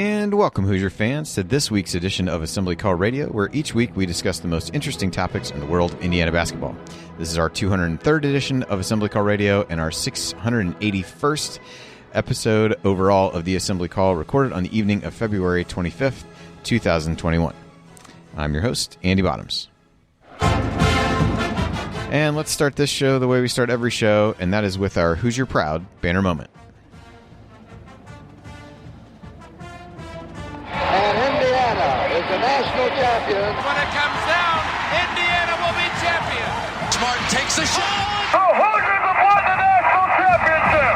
And welcome, Hoosier fans, to this week's edition of Assembly Call Radio, where each week we discuss the most interesting topics in the world of Indiana basketball. This is our 203rd edition of Assembly Call Radio and our 681st episode overall of the Assembly Call, recorded on the evening of February 25th, 2021. I'm your host, Andy Bottoms. And let's start this show the way we start every show, and that is with our Hoosier Proud banner moment. And Indiana is the national champion. When it comes down, Indiana will be champion. Smart takes the shot. The Hoosiers have won the national championship.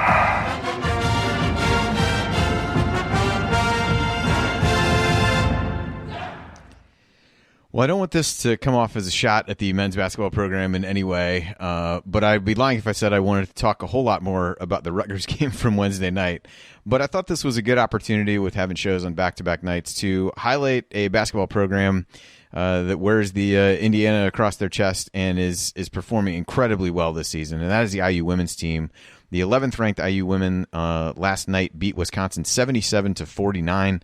Well, I don't want this to come off as a shot at the men's basketball program in any way, but I'd be lying if I said I wanted to talk a whole lot more about the Rutgers game from Wednesday night. But I thought this was a good opportunity with having shows on back-to-back nights to highlight a basketball program that wears the Indiana across their chest and is performing incredibly well this season, and that is the IU women's team. The 11th-ranked IU women last night beat Wisconsin 77-49.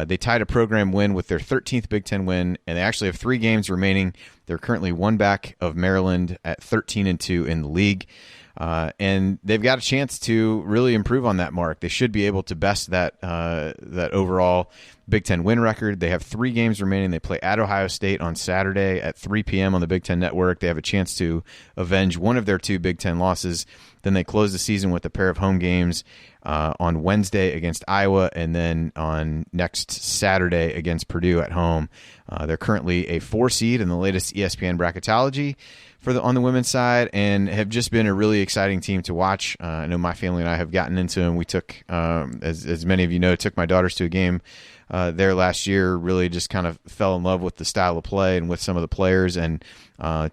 They tied a program win with their 13th Big Ten win, and they actually have 3 games remaining. They're currently one back of Maryland at 13-2 in the league, and they've got a chance to really improve on that mark. They should be able to best that overall Big Ten win record. They have 3 games remaining. They play at Ohio State on Saturday at 3 p.m. on the Big Ten Network. They have a chance to avenge one of their 2 Big Ten losses. Then they close the season with a pair of home games on Wednesday against Iowa, and then on next Saturday against Purdue at home. They're currently a 4 seed in the latest ESPN bracketology on the women's side, and have just been a really exciting team to watch. I know my family and I have gotten into them. We took, as many of you know, took my daughters to a game there last year. Really just kind of fell in love with the style of play and with some of the players, and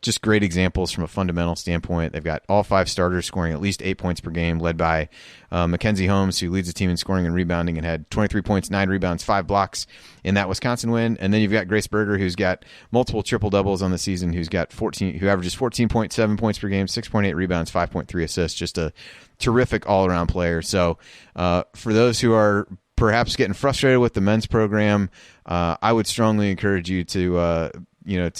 just great examples from a fundamental standpoint. They've got all 5 starters scoring at least 8 points per game, led by Mackenzie Holmes, who leads the team in scoring and rebounding and had 23 points, 9 rebounds, 5 blocks in that Wisconsin win. And then you've got Grace Berger, who's got multiple triple-doubles on the season, who averages 14.7 points per game, 6.8 rebounds, 5.3 assists. Just a terrific all-around player. So for those who are perhaps getting frustrated with the men's program, I would strongly encourage you to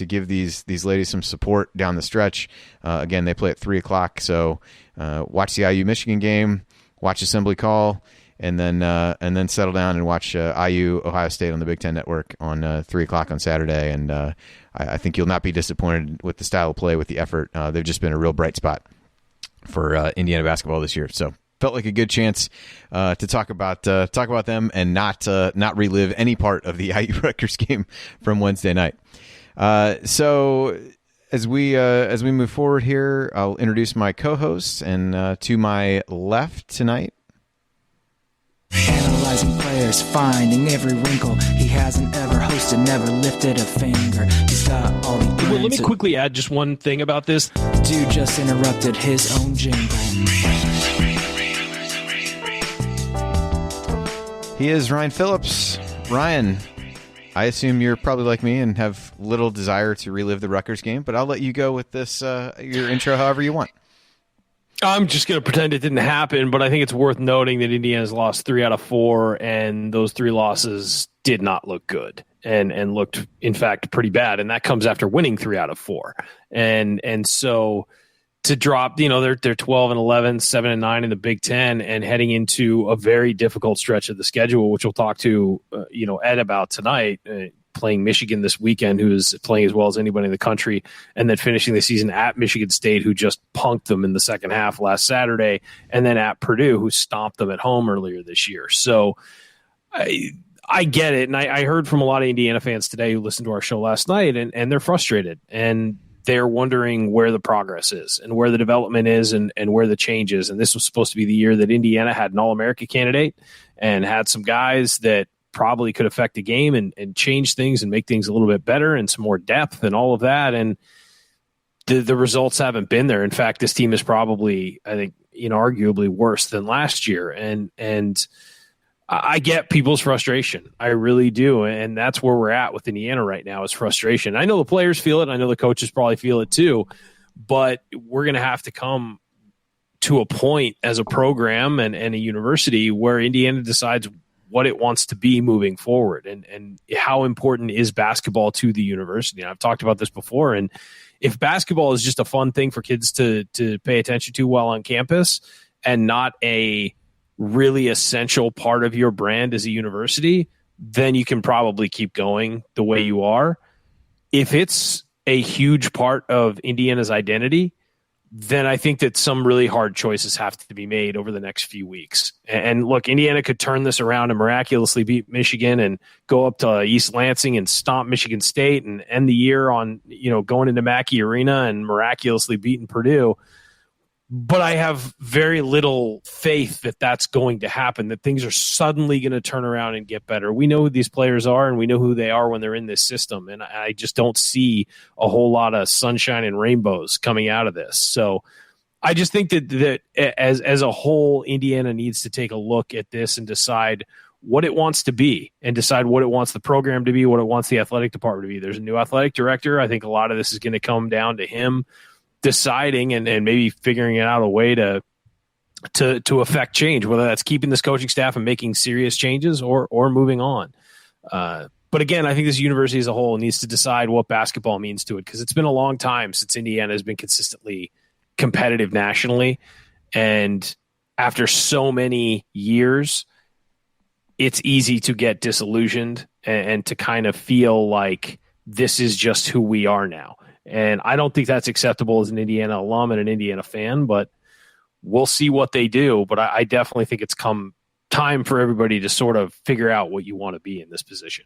give these ladies some support down the stretch. Again, they play at 3 o'clock, so watch the IU Michigan game, watch Assembly Call, and then settle down and watch IU Ohio State on the Big Ten Network on 3 o'clock on Saturday. And I think you'll not be disappointed with the style of play, with the effort. They've just been a real bright spot for Indiana basketball this year. So felt like a good chance to talk about them and not relive any part of the IU Rutgers game from Wednesday night. So as we move forward here, I'll introduce my co-hosts, and to my left tonight, analyzing players, finding every wrinkle. He hasn't ever hosted, never lifted a finger. He's got all the Well, let me quickly add just one thing about this. Dude just interrupted his own jingle. he is Ryan Phillips. Ryan, I assume you're probably like me and have little desire to relive the Rutgers game, but I'll let you go with this your intro however you want. I'm just going to pretend it didn't happen, but I think it's worth noting that Indiana's lost 3 out of 4, and those 3 losses did not look good and looked, in fact, pretty bad. And that comes after winning 3 out of 4. And so to drop, they're 12 and 11, 7 and 9 in the Big Ten, and heading into a very difficult stretch of the schedule, which we'll talk to, Ed about tonight, playing Michigan this weekend, who is playing as well as anybody in the country, and then finishing the season at Michigan State, who just punked them in the second half last Saturday, and then at Purdue, who stomped them at home earlier this year. So I get it, and I heard from a lot of Indiana fans today who listened to our show last night, and they're frustrated, and they're wondering where the progress is and where the development is and where the change is. And this was supposed to be the year that Indiana had an All-America candidate and had some guys that probably could affect the game and change things and make things a little bit better and some more depth and all of that. And the results haven't been there. In fact, this team is probably, I think, inarguably worse than last year. And I get people's frustration. I really do. And that's where we're at with Indiana right now, is frustration. I know the players feel it. I know the coaches probably feel it too, but we're going to have to come to a point as a program and a university where Indiana decides what it wants to be moving forward, and how important is basketball to the university. And I've talked about this before, and if basketball is just a fun thing for kids to pay attention to while on campus and not a really essential part of your brand as a university, then you can probably keep going the way you are. If it's a huge part of Indiana's identity, then I think that some really hard choices have to be made over the next few weeks. And look, Indiana could turn this around and miraculously beat Michigan and go up to East Lansing and stomp Michigan State and end the year on, going into Mackey Arena and miraculously beating Purdue. But I have very little faith that that's going to happen, that things are suddenly going to turn around and get better. We know who these players are, and we know who they are when they're in this system. And I just don't see a whole lot of sunshine and rainbows coming out of this. So I just think that as a whole, Indiana needs to take a look at this and decide what it wants to be and decide what it wants the program to be, what it wants the athletic department to be. There's a new athletic director. I think a lot of this is going to come down to him deciding and maybe figuring out a way to affect change, whether that's keeping this coaching staff and making serious changes or moving on. But again, I think this university as a whole needs to decide what basketball means to it, because it's been a long time since Indiana has been consistently competitive nationally. And after so many years, it's easy to get disillusioned and to kind of feel like this is just who we are now. And I don't think that's acceptable as an Indiana alum and an Indiana fan, but we'll see what they do. But I definitely think it's come time for everybody to sort of figure out what you want to be in this position.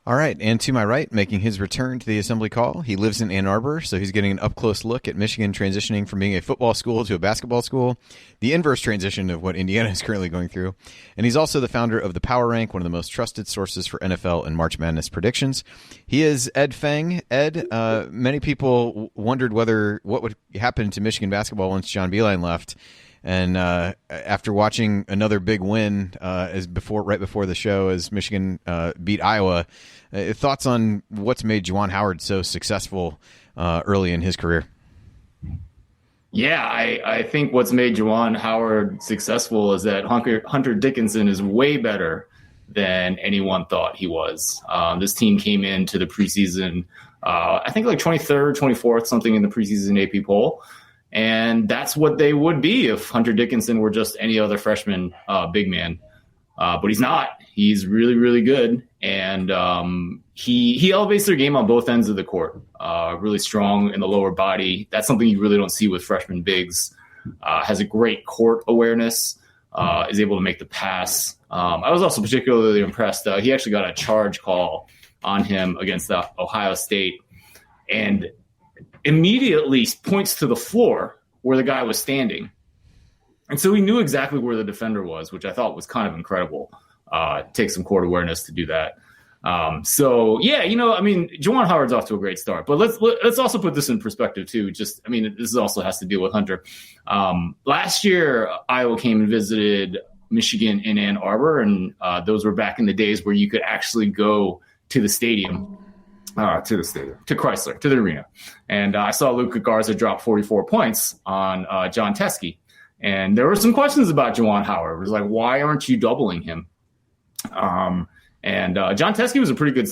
All right, and to my right, making his return to the assembly call, he lives in Ann Arbor, so he's getting an up-close look at Michigan transitioning from being a football school to a basketball school, the inverse transition of what Indiana is currently going through. And he's also the founder of the Power Rank, one of the most trusted sources for NFL and March Madness predictions. He is Ed Feng. Ed, many people wondered what would happen to Michigan basketball once John Beilein left. And after watching another big win right before the show as Michigan beat Iowa, thoughts on what's made Juwan Howard so successful early in his career? Yeah, I think what's made Juwan Howard successful is that Hunter Dickinson is way better than anyone thought he was. This team came into the preseason, I think like 23rd, 24th, something in the preseason AP poll. And that's what they would be if Hunter Dickinson were just any other freshman big man. But he's not. He's really, really good. And he elevates their game on both ends of the court. Really strong in the lower body. That's something you really don't see with freshman bigs. Has a great court awareness. Is able to make the pass. I was also particularly impressed. He actually got a charge call on him against Ohio State. And immediately points to the floor where the guy was standing. And so he knew exactly where the defender was, which I thought was kind of incredible. Take some court awareness to do that. Juwan Howard's off to a great start, but let's also put this in perspective too. This also has to deal with Hunter. Last year, Iowa came and visited Michigan in Ann Arbor, and those were back in the days where you could actually go to the stadium. To Chrysler, to the arena. And I saw Luka Garza drop 44 points on John Teskey. And there were some questions about Juwan Howard. It was like, why aren't you doubling him? John Teskey was a pretty good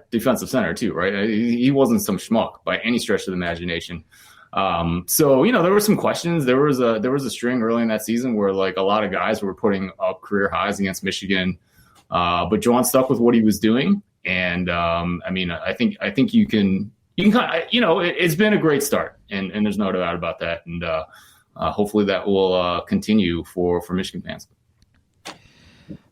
defensive center too, right? He wasn't some schmuck by any stretch of the imagination. There were some questions. There was a string early in that season where like a lot of guys were putting up career highs against Michigan. But Juwan stuck with what he was doing. And I think you can kind of, it's been a great start, and there's no doubt about that. And hopefully that will continue for Michigan fans.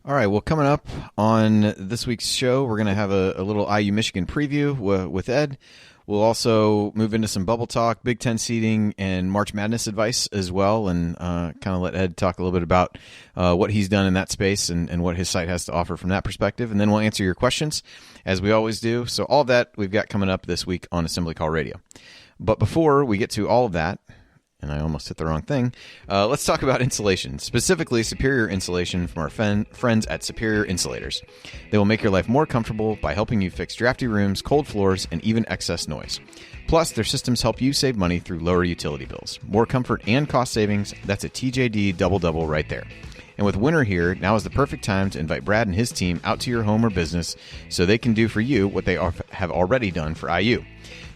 All right. Well, coming up on this week's show, we're going to have a little IU Michigan preview with Ed. We'll also move into some bubble talk, Big Ten seeding, and March Madness advice as well, and kind of let Ed talk a little bit about what he's done in that space and what his site has to offer from that perspective. And then we'll answer your questions, as we always do. So all of that we've got coming up this week on Assembly Call Radio. But before we get to all of that, and I almost hit the wrong thing, let's talk about insulation, specifically Superior Insulation from our friends at Superior Insulators. They will make your life more comfortable by helping you fix drafty rooms, cold floors, and even excess noise. Plus, their systems help you save money through lower utility bills. More comfort and cost savings, that's a TJD double-double right there. And with winter here, now is the perfect time to invite Brad and his team out to your home or business so they can do for you what they have already done for IU.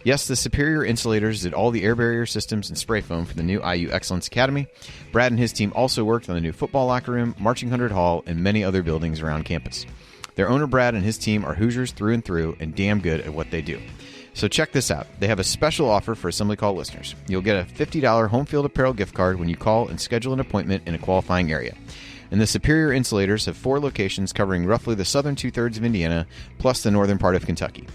Yes, the Superior Insulators did all the air barrier systems and spray foam for the new IU Excellence Academy. Brad and his team also worked on the new football locker room, Marching 100 Hall, and many other buildings around campus. Their owner, Brad, and his team are Hoosiers through and through and damn good at what they do. So check this out. They have a special offer for Assembly Call listeners. You'll get a $50 home field apparel gift card when you call and schedule an appointment in a qualifying area. And the Superior Insulators have 4 locations covering roughly the southern 2/3 of Indiana, plus the northern part of Kentucky.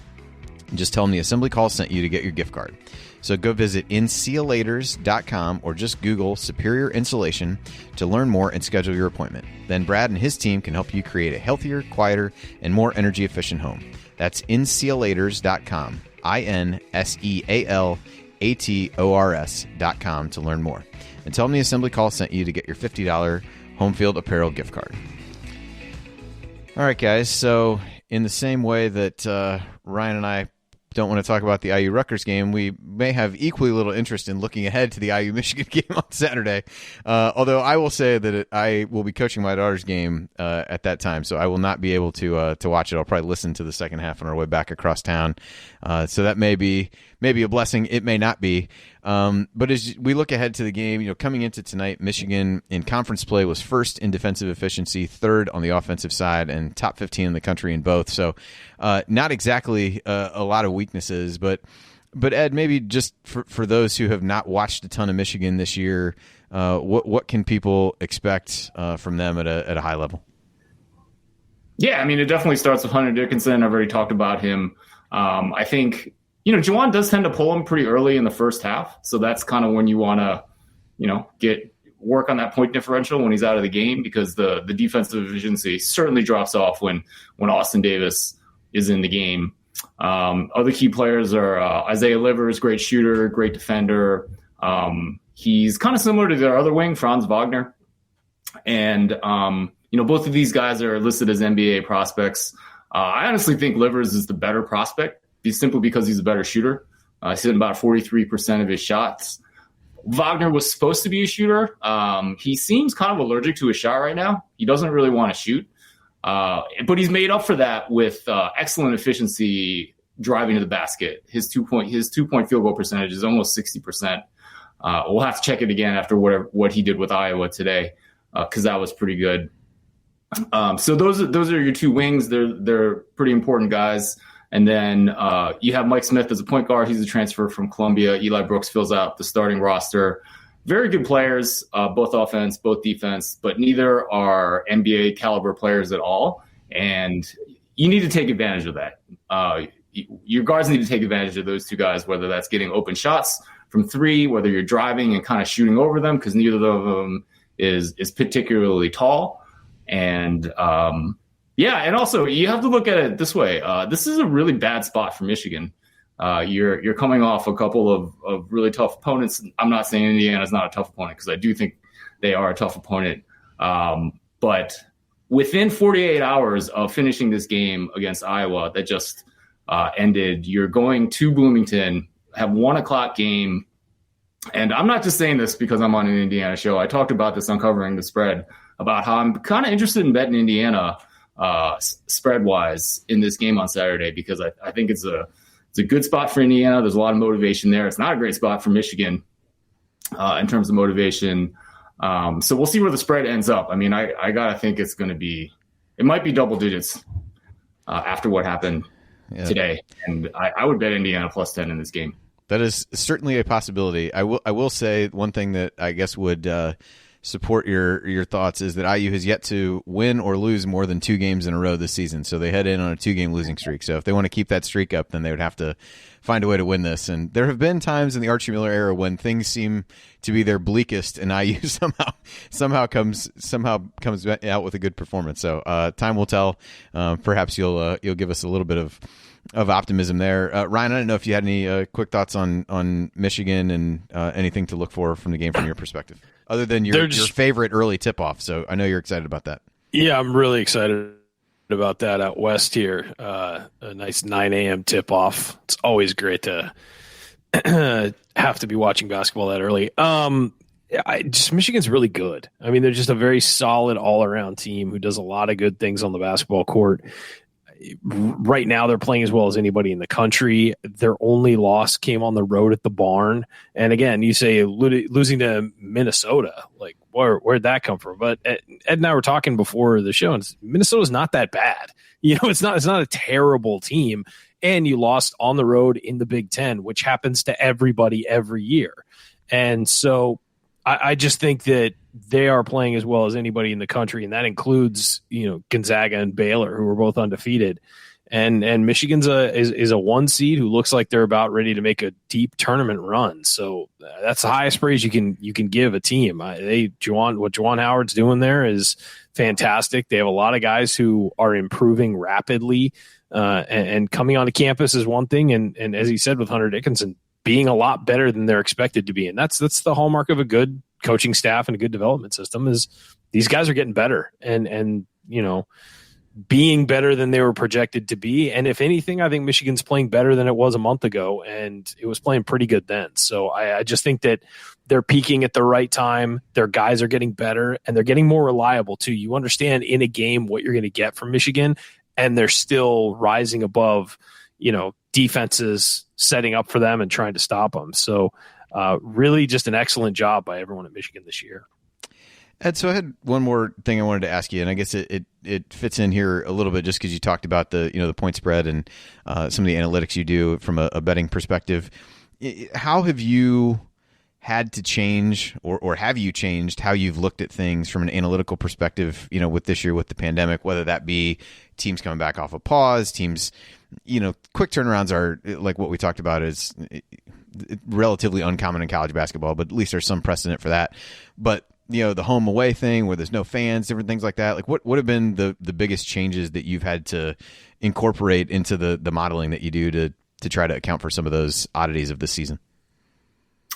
Just tell them the Assembly Call sent you to get your gift card. So go visit insulators.com or just Google Superior Insulation to learn more and schedule your appointment. Then Brad and his team can help you create a healthier, quieter, and more energy-efficient home. That's insulators.com, INSEALATORS.com to learn more. And tell them the Assembly Call sent you to get your $50 home field apparel gift card. All right, guys. So in the same way that Ryan and I don't want to talk about the IU Rutgers game, we may have equally little interest in looking ahead to the IU Michigan game on Saturday. Although I will say that I will be coaching my daughter's game at that time, so I will not be able to watch it. I'll probably listen to the second half on our way back across town. So that may be a blessing. It may not be. But as we look ahead to the game, coming into tonight, Michigan in conference play was first in defensive efficiency, third on the offensive side, and top 15 in the country in both. So not exactly a lot of weaknesses, but Ed, maybe just for those who have not watched a ton of Michigan this year, what can people expect from them at a high level? Yeah, I mean, it definitely starts with Hunter Dickinson. I've already talked about him. I think, Juwan does tend to pull him pretty early in the first half. So that's kind of when you want to, work on that point differential when he's out of the game, because the defensive efficiency certainly drops off when Austin Davis is in the game. Other key players are Isaiah Livers, great shooter, great defender. He's kind of similar to their other wing, Franz Wagner. And, both of these guys are listed as NBA prospects. I honestly think Livers is the better prospect, simply because he's a better shooter. He's hitting about 43% of his shots. Wagner was supposed to be a shooter. He seems kind of allergic to his shot right now. He doesn't really want to shoot. But he's made up for that with excellent efficiency driving to the basket. His two-point field goal percentage is almost 60%. We'll have to check it again after what he did with Iowa today, because that was pretty good. So those are your 2 wings. They're pretty important guys. And then you have Mike Smith as a point guard. He's a transfer from Columbia. Eli Brooks fills out the starting roster. Very good players, both offense, both defense, but neither are NBA caliber players at all. And you need to take advantage of that. Your guards need to take advantage of those 2 guys, whether that's getting open shots from 3, whether you're driving and kind of shooting over them, because neither of them is particularly tall. And and also you have to look at it this way. This is a really bad spot for Michigan. You're coming off a couple of really tough opponents. I'm not saying Indiana's not a tough opponent, because I do think they are a tough opponent. But within 48 hours of finishing this game against Iowa that just ended, you're going to Bloomington, have 1:00 game. And I'm not just saying this because I'm on an Indiana show. I talked about this on Covering the Spread, about how I'm kind of interested in betting Indiana spread-wise in this game on Saturday, because I think it's a good spot for Indiana. There's a lot of motivation there. It's not a great spot for Michigan in terms of motivation. So we'll see where the spread ends up. I mean, I got to think it might be double digits after what happened today. And I would bet Indiana +10 in this game. That is certainly a possibility. I will say one thing that I guess would support your thoughts is that IU has yet to win or lose more than 2 games in a row this season. So they head in on a 2-game losing streak. So if they want to keep that streak up, then they would have to find a way to win this. And there have been times in the Archie Miller era when things seem to be their bleakest, and IU somehow comes out with a good performance. So time will tell. Perhaps you'll give us a little bit of optimism there. Ryan, I don't know if you had any quick thoughts on Michigan and anything to look for from the game from your perspective, other than your favorite early tip-off. So I know you're excited about that. Yeah, I'm really excited about that out west here. A nice 9 a.m. tip-off. It's always great to have to be watching basketball that early. Michigan's really good. I mean, they're just a very solid all-around team who does a lot of good things on the basketball court. Right now, they're playing as well as anybody in the country. Their only loss came on the road at the Barn. And again, you say losing to Minnesota, like where'd that come from? But Ed and I were talking before the show, and Minnesota's not that bad. It's not a terrible team. And you lost on the road in the Big Ten, which happens to everybody every year. And so I just think that they are playing as well as anybody in the country, and that includes Gonzaga and Baylor, who are both undefeated. And Michigan's is a 1 seed who looks like they're about ready to make a deep tournament run. So that's the highest praise you can give a team. What Juwan Howard's doing there is fantastic. They have a lot of guys who are improving rapidly, and coming onto campus is one thing. And as he said, with Hunter Dickinson being a lot better than they're expected to be. And that's the hallmark of a good coaching staff and a good development system is these guys are getting better and being better than they were projected to be. And if anything, I think Michigan's playing better than it was a month ago, and it was playing pretty good then. So I just think that they're peaking at the right time. Their guys are getting better, and they're getting more reliable too. You understand in a game what you're going to get from Michigan, and they're still rising above, defenses setting up for them and trying to stop them. So really just an excellent job by everyone at Michigan this year. Ed, so I had one more thing I wanted to ask you, and I guess it fits in here a little bit just because you talked about the point spread and some of the analytics you do from a betting perspective. How have you had to change, or have you changed how you've looked at things from an analytical perspective, with this year with the pandemic, whether that be teams coming back off a pause, teams, quick turnarounds are like what we talked about is relatively uncommon in college basketball, but at least there's some precedent for that. But, the home away thing where there's no fans, different things like that, like what have been the biggest changes that you've had to incorporate into the modeling that you do to try to account for some of those oddities of this season?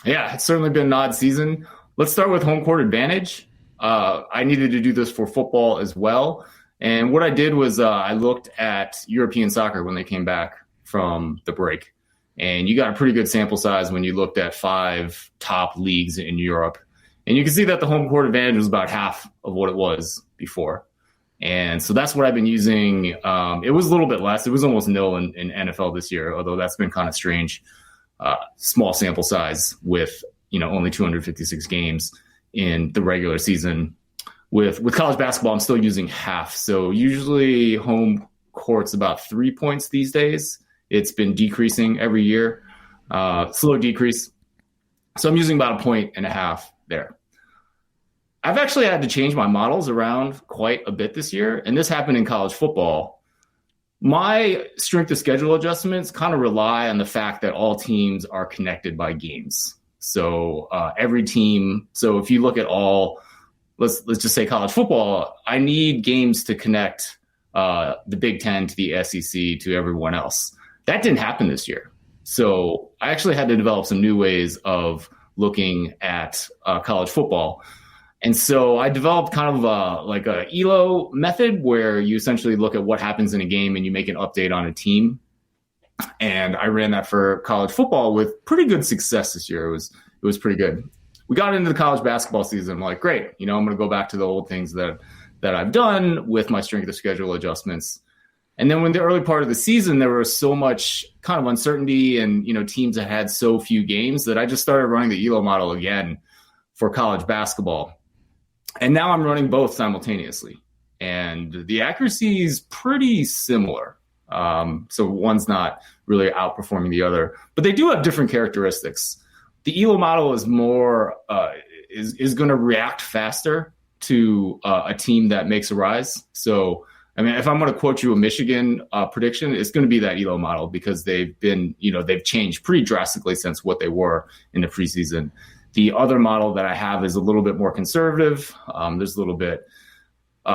Yeah, it's certainly been an odd season. Let's start with home court advantage. I needed to do this for football as well. And what I did was I looked at European soccer when they came back from the break. And you got a pretty good sample size when you looked at 5 top leagues in Europe. And you can see that the home court advantage was about half of what it was before. And so that's what I've been using. It was a little bit less. It was almost nil in NFL this year, although that's been kind of strange. Small sample size with only 256 games in the regular season. With college basketball, I'm still using half. So usually home court's about 3 points these days. It's been decreasing every year, slow decrease. So I'm using about 1.5 points there. I've actually had to change my models around quite a bit this year, and this happened in college football. My strength of schedule adjustments kind of rely on the fact that all teams are connected by games. So every team, so if you look at all, let's just say college football, I need games to connect the Big Ten to the SEC to everyone else. That didn't happen this year. So I actually had to develop some new ways of looking at college football. And so I developed kind of like a ELO method where you essentially look at what happens in a game and you make an update on a team. And I ran that for college football with pretty good success this year. It was pretty good. We got into the college basketball season. I'm like, great, I'm going to go back to the old things that I've done with my strength of schedule adjustments. And then when the early part of the season, there was so much kind of uncertainty and, teams that had so few games that I just started running the ELO model again for college basketball. And now I'm running both simultaneously. And the accuracy is pretty similar. So one's not really outperforming the other, but they do have different characteristics. The ELO model is more is going to react faster to a team that makes a rise. So, I mean, if I'm going to quote you a Michigan prediction, it's going to be that ELO model because they've been, they've changed pretty drastically since what they were in the preseason. The other model that I have is a little bit more conservative. There's a little bit,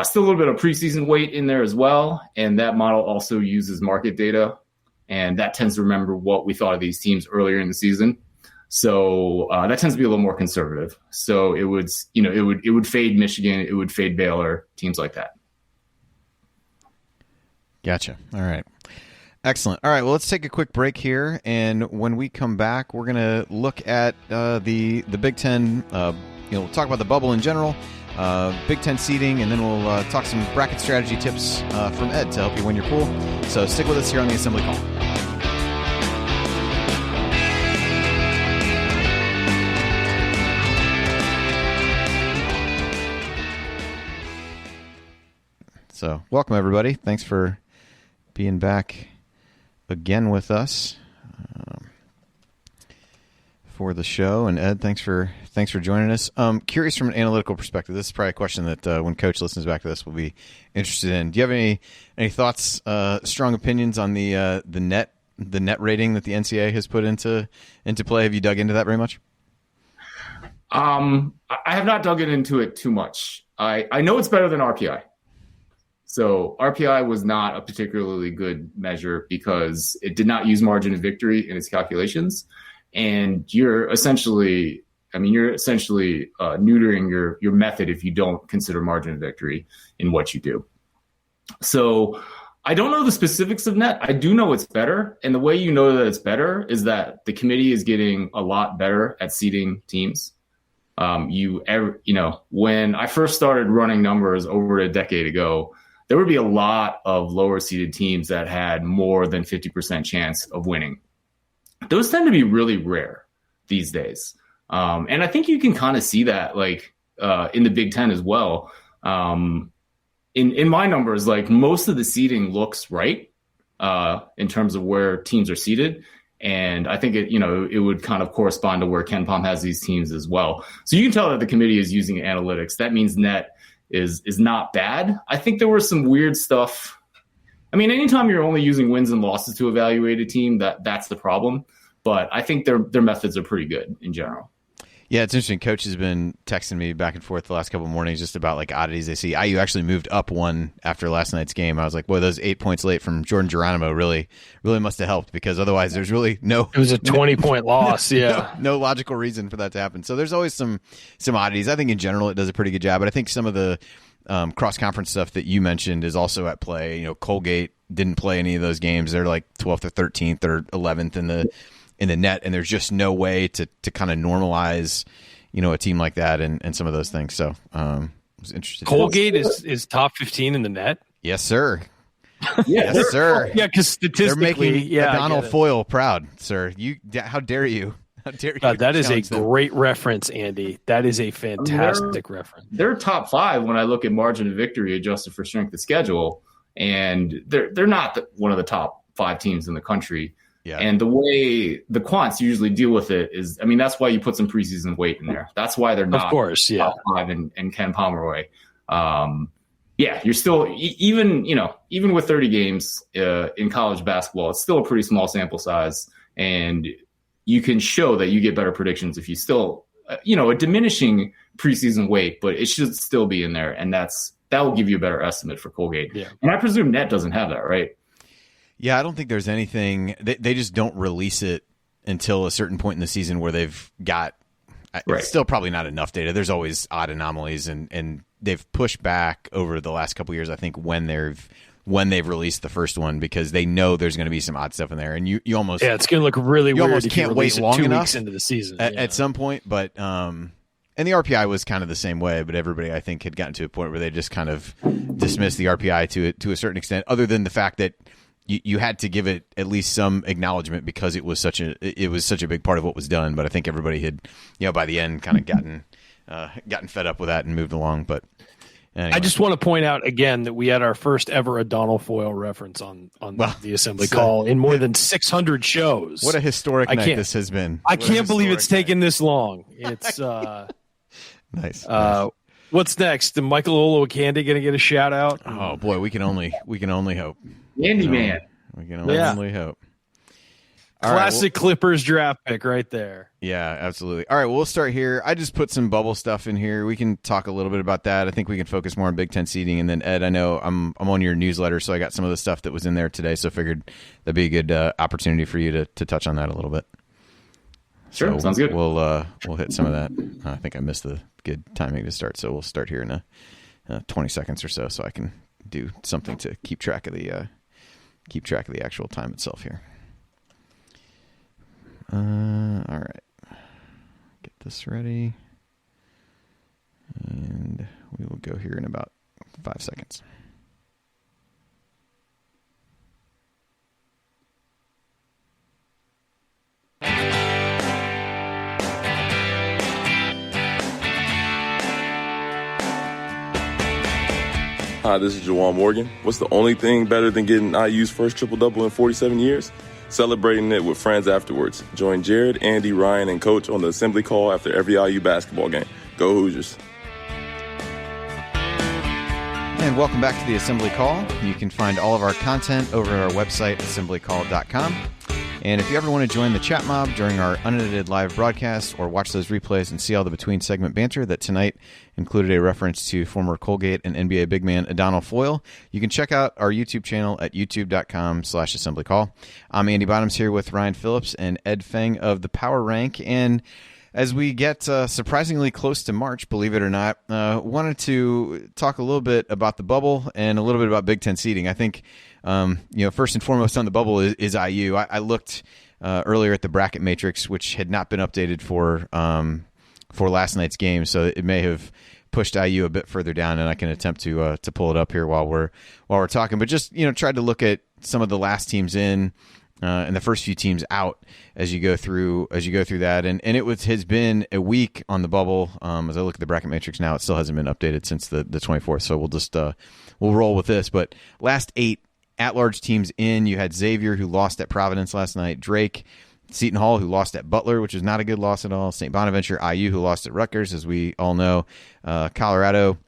still a little bit of preseason weight in there as well. And that model also uses market data. And that tends to remember what we thought of these teams earlier in the season. So that tends to be a little more conservative. So it would, it would fade Michigan. It would fade Baylor, teams like that. Gotcha. All right. Excellent. All right. Well, let's take a quick break here. And when we come back, we're going to look at the Big Ten we'll talk about the bubble in general, Big Ten seeding, and then we'll talk some bracket strategy tips from Ed to help you win your pool. So stick with us here on the Assembly Call. So welcome, everybody. Thanks for being back again with us for the show. And Ed, thanks for joining us. Curious from an analytical perspective, this is probably a question that when Coach listens back to this, we'll be interested in. Do you have any thoughts, strong opinions on the net rating that the Ncaa has put into play? Have you dug into that very much? I have not dug into it too much. I know it's better than RPI. So RPI was not a particularly good measure because it did not use margin of victory in its calculations. And you're essentially neutering your method if you don't consider margin of victory in what you do. So I don't know the specifics of net. I do know it's better. And the way you know that it's better is that the committee is getting a lot better at seeding teams. When I first started running numbers over a decade ago, there would be a lot of lower seeded teams that had more than 50% chance of winning. Those tend to be really rare these days. And I think you can kind of see that in the Big Ten as well. In my numbers, most of the seeding looks right in terms of where teams are seeded. And I think it would kind of correspond to where Ken Pom has these teams as well. So you can tell that the committee is using analytics. That means net is not bad. I think there was some weird stuff. I mean, anytime you're only using wins and losses to evaluate a team, that's the problem. But I think their methods are pretty good in general. Yeah, it's interesting. Coach has been texting me back and forth the last couple of mornings just about oddities they see. IU actually moved up one after last night's game. I was like, boy, those 8 points late from Jordan Geronimo really must have helped, because otherwise there's really no. It was a 20-point loss. Yeah, no logical reason for that to happen. So there's always some oddities. I think in general it does a pretty good job, but I think some of the cross conference stuff that you mentioned is also at play. Colgate didn't play any of those games. They're 12th or 13th or 11th in the net, and there's just no way to kind of normalize, a team like that and some of those things. So I was interested. Colgate is top 15 in the net. Yes, sir. Yes, sir. Yeah, because statistically, they're making Donald Foyle proud, sir. How dare you? How dare you? That is a great reference, Andy. That is a fantastic reference. They're top 5 when I look at margin of victory adjusted for strength of schedule, and they're not one of the top 5 teams in the country. Yeah. And the way the quants usually deal with it is, that's why you put some preseason weight in there. That's why they're not, of course, yeah, top 5 in Ken Palmer way. You're still even with 30 games in college basketball, it's still a pretty small sample size, and you can show that you get better predictions if you still a diminishing preseason weight, but it should still be in there, and that will give you a better estimate for Colgate. Yeah. And I presume net doesn't have that, right? Yeah, I don't think there's anything. They just don't release it until a certain point in the season where they've got It's still probably not enough data. There's always odd anomalies, and they've pushed back over the last couple of years, I think, when they've released the first one, because they know there's going to be some odd stuff in there, and you almost it's going to look really weird. Almost can't wait long 2 enough weeks into the season at some point. But and the RPI was kind of the same way, but everybody, I think, had gotten to a point where they just kind of dismissed the RPI to a certain extent, other than the fact that you had to give it at least some acknowledgement because it was such a big part of what was done. But I think everybody had, by the end, kind of gotten fed up with that and moved along. But anyway. I just want to point out again that we had our first ever Donald Foyle reference on the assembly call in more than 600 shows. What a historic night this has been. I can't believe it's taken this long. It's nice. What's next? Michael Olowokandi going to get a shout out? Oh boy, we can only hope. Andy man. We can only hope. Classic Clippers draft pick right there. Yeah, absolutely. All right, we'll start here. I just put some bubble stuff in here. We can talk a little bit about that. I think we can focus more on Big Ten seeding, and then Ed, I know I'm on your newsletter, so I got some of the stuff that was in there today. So I figured that'd be a good opportunity for you to touch on that a little bit. Sure, so sounds good. We'll hit some of that. I think I missed the good timing to start, so we'll start here in 20 seconds or so I can do something to keep track of the actual time itself here. All right, get this ready. And we will go here in about 5 seconds. Hi, this is Jawan Morgan. What's the only thing better than getting IU's first triple-double in 47 years? Celebrating it with friends afterwards. Join Jared, Andy, Ryan, and Coach on the assembly call after every IU basketball game. Go Hoosiers. And welcome back to the Assembly Call. You can find all of our content over at our website, assemblycall.com. And if you ever want to join the chat mob during our unedited live broadcast or watch those replays and see all the between-segment banter that tonight included a reference to former Colgate and NBA big man Adonal Foyle, you can check out our YouTube channel at youtube.com/assemblycall. I'm Andy Bottoms here with Ryan Phillips and Ed Feng of the Power Rank. And as we get surprisingly close to March, believe it or not, wanted to talk a little bit about the bubble and a little bit about Big Ten seeding. I think first and foremost on the bubble is IU. I looked earlier at the bracket matrix, which had not been updated for last night's game, so it may have pushed IU a bit further down, and I can attempt to pull it up here while we're talking. But just tried to look at some of the last teams in and the first few teams out as you go through that, and has been a week on the bubble. As I look at the bracket matrix now, it still hasn't been updated since the 24th. So we'll just we'll roll with this. But last 8 at-large teams in, you had Xavier, who lost at Providence last night, Drake, Seton Hall, who lost at Butler, which is not a good loss at all, St. Bonaventure, IU, who lost at Rutgers, as we all know, Colorado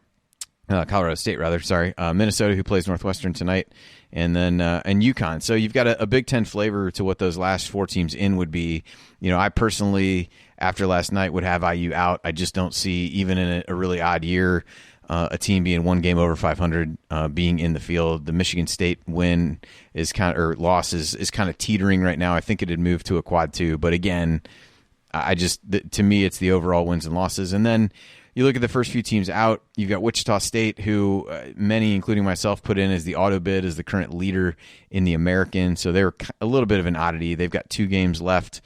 State, Minnesota, who plays Northwestern tonight, and then and UConn. So you've got a Big Ten flavor to what those last 4 teams in would be. I personally, after last night, would have IU out. I just don't see, even in a really odd year, a team being one game over 500 being in the field. The Michigan State win is loss is kind of teetering right now. I think it had moved to a quad 2, but again, to me, it's the overall wins and losses. And then you look at the first few teams out. You've got Wichita State, who many, including myself, put in as the auto bid as the current leader in the American. So they're a little bit of an oddity. They've got 2 games left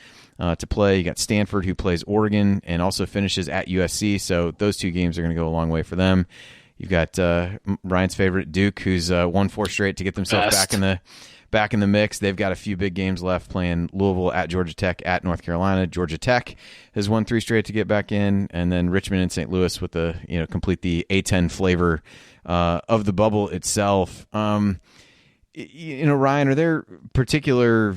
to play. You got Stanford, who plays Oregon and also finishes at USC. So those 2 games are going to go a long way for them. You've got Ryan's favorite, Duke, who's won 4 straight to get themselves back in the mix. They've got a few big games left, playing Louisville, at Georgia Tech, at North Carolina. Georgia Tech has won 3 straight to get back in, and then Richmond and St. Louis with the complete the A10 flavor of the bubble itself. Ryan, are there particular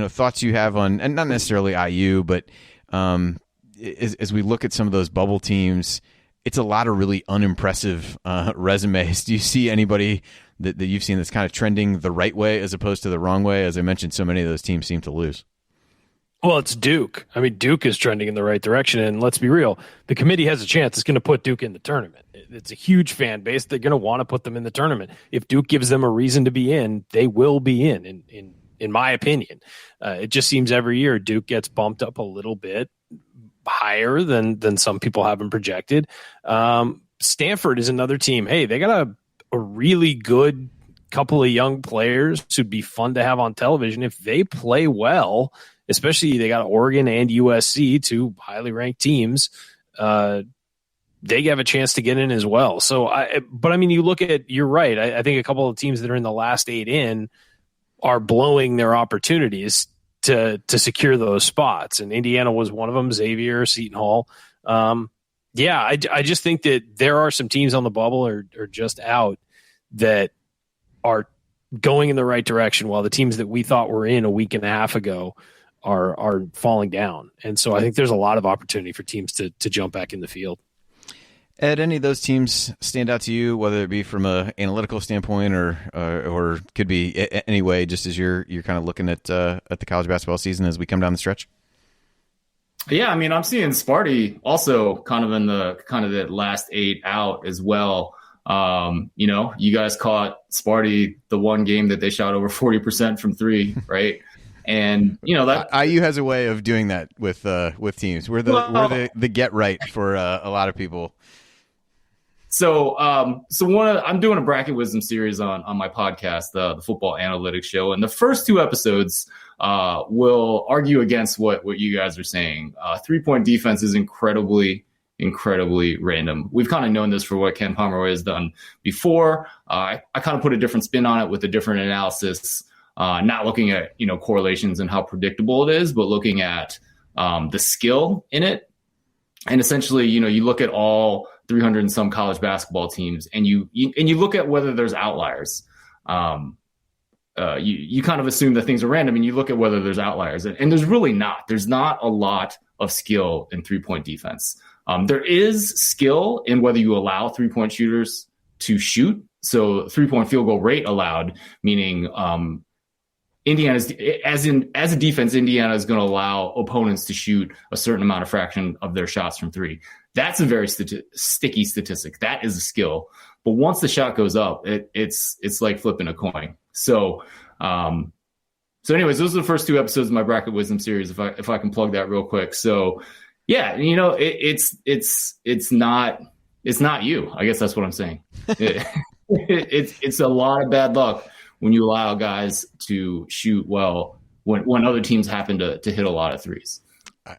thoughts you have on, and not necessarily IU, but as we look at some of those bubble teams, it's a lot of really unimpressive resumes. Do you see anybody that you've seen that's kind of trending the right way as opposed to the wrong way? As I mentioned, so many of those teams seem to lose. Well, it's Duke. I mean, Duke is trending in the right direction, and let's be real, the committee has a chance. It's going to put Duke in the tournament. It's a huge fan base. They're going to want to put them in the tournament. If Duke gives them a reason to be in, they will be in my opinion. It just seems every year Duke gets bumped up a little bit higher than some people have been projected. Stanford is another team. Hey, they got a really good couple of young players who'd be fun to have on television if they play well. Especially they got Oregon and USC, 2 highly ranked teams. They have a chance to get in as well. So, you look at, you're right. I think a couple of teams that are in the last 8 in are blowing their opportunities to secure those spots. And Indiana was one of them, Xavier, Seton Hall. I just think that there are some teams on the bubble or just out that are going in the right direction, while the teams that we thought were in a week and a half ago are falling down. And so I think there's a lot of opportunity for teams to jump back in the field. Ed, any of those teams stand out to you, whether it be from an analytical standpoint or could be any way, just as you're kind of looking at the college basketball season as we come down the stretch? Yeah, I mean, I'm seeing Sparty also kind of in the last 8 out as well. You guys caught Sparty the one game that they shot over 40% from 3, right? And that IU has a way of doing that with teams. We're the get right for a lot of people. So I'm doing a bracket wisdom series on my podcast, the Football Analytics Show, and the first 2 episodes will argue against what you guys are saying. 3-point defense is incredibly incredibly random. We've kind of known this for what Ken Pomeroy has done before. I kind of put a different spin on it with a different analysis, not looking at, correlations and how predictable it is, but looking at the skill in it. And essentially, you look at all 300 and some college basketball teams, and you look at whether there's outliers. You kind of assume that things are random, and you look at whether there's outliers, and there's really not. There's not a lot of skill in 3-point defense. There is skill in whether you allow 3-point shooters to shoot. So 3-point field goal rate allowed, meaning Indiana's as a defense, Indiana is going to allow opponents to shoot a certain amount of fraction of their shots from three. That's a very sticky statistic. That is a skill. But once the shot goes up, it's like flipping a coin. So anyways, those are the first 2 episodes of my Bracket Wisdom series. If I can plug that real quick. So yeah, it's not you. I guess that's what I'm saying. It's a lot of bad luck when you allow guys to shoot well when other teams happen to hit a lot of threes.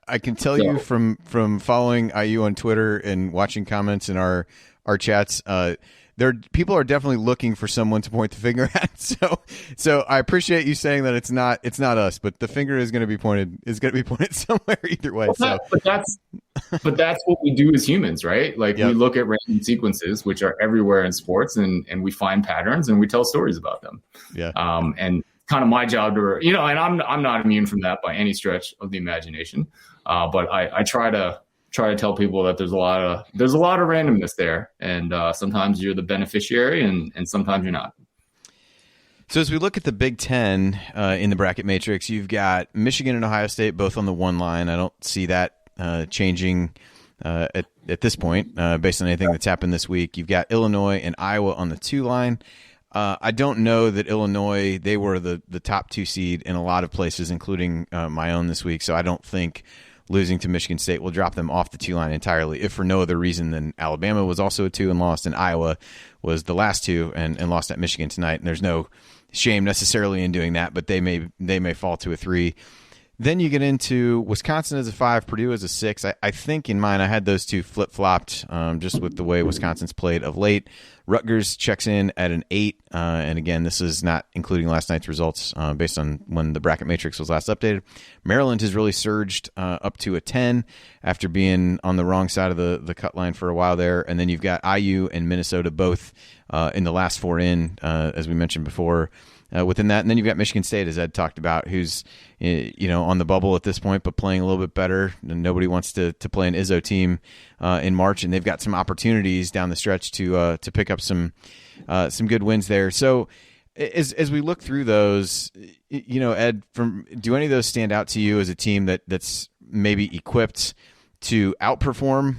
I can tell you from following IU on Twitter and watching comments in our chats, people are definitely looking for someone to point the finger at. So I appreciate you saying that it's not us, but the finger is going to be pointed somewhere either way. But that's what we do as humans, right? Like we look at random sequences, which are everywhere in sports, and we find patterns and we tell stories about them. Yeah. And kind of my job to, and I'm not immune from that by any stretch of the imagination. But I try to tell people that there's a lot of randomness there, and sometimes you're the beneficiary, and sometimes you're not. So as we look at the Big Ten in the bracket matrix, you've got Michigan and Ohio State both on the 1 line. I don't see that changing at this point based on anything that's happened this week. You've got Illinois and Iowa on the 2 line. I don't know that Illinois, they were the top 2 seed in a lot of places, including my own this week. So I don't think losing to Michigan State will drop them off the 2 line entirely, if for no other reason than Alabama was also a 2 and lost, and Iowa was the last 2 and lost at Michigan tonight. And there's no shame necessarily in doing that, but they may fall to a 3. Then you get into Wisconsin as a 5, Purdue as a 6. I think in mine I had those 2 flip-flopped just with the way Wisconsin's played of late. Rutgers checks in at an 8. And again, this is not including last night's results based on when the bracket matrix was last updated. Maryland has really surged up to a 10 after being on the wrong side of the cut line for a while there. And then you've got IU and Minnesota both in the last 4 in, as we mentioned before. Within that, and then you've got Michigan State, as Ed talked about, who's on the bubble at this point, but playing a little bit better. And nobody wants to play an Izzo team in March, and they've got some opportunities down the stretch to pick up some good wins there. So as we look through those, Ed, do any of those stand out to you as a team that's maybe equipped to outperform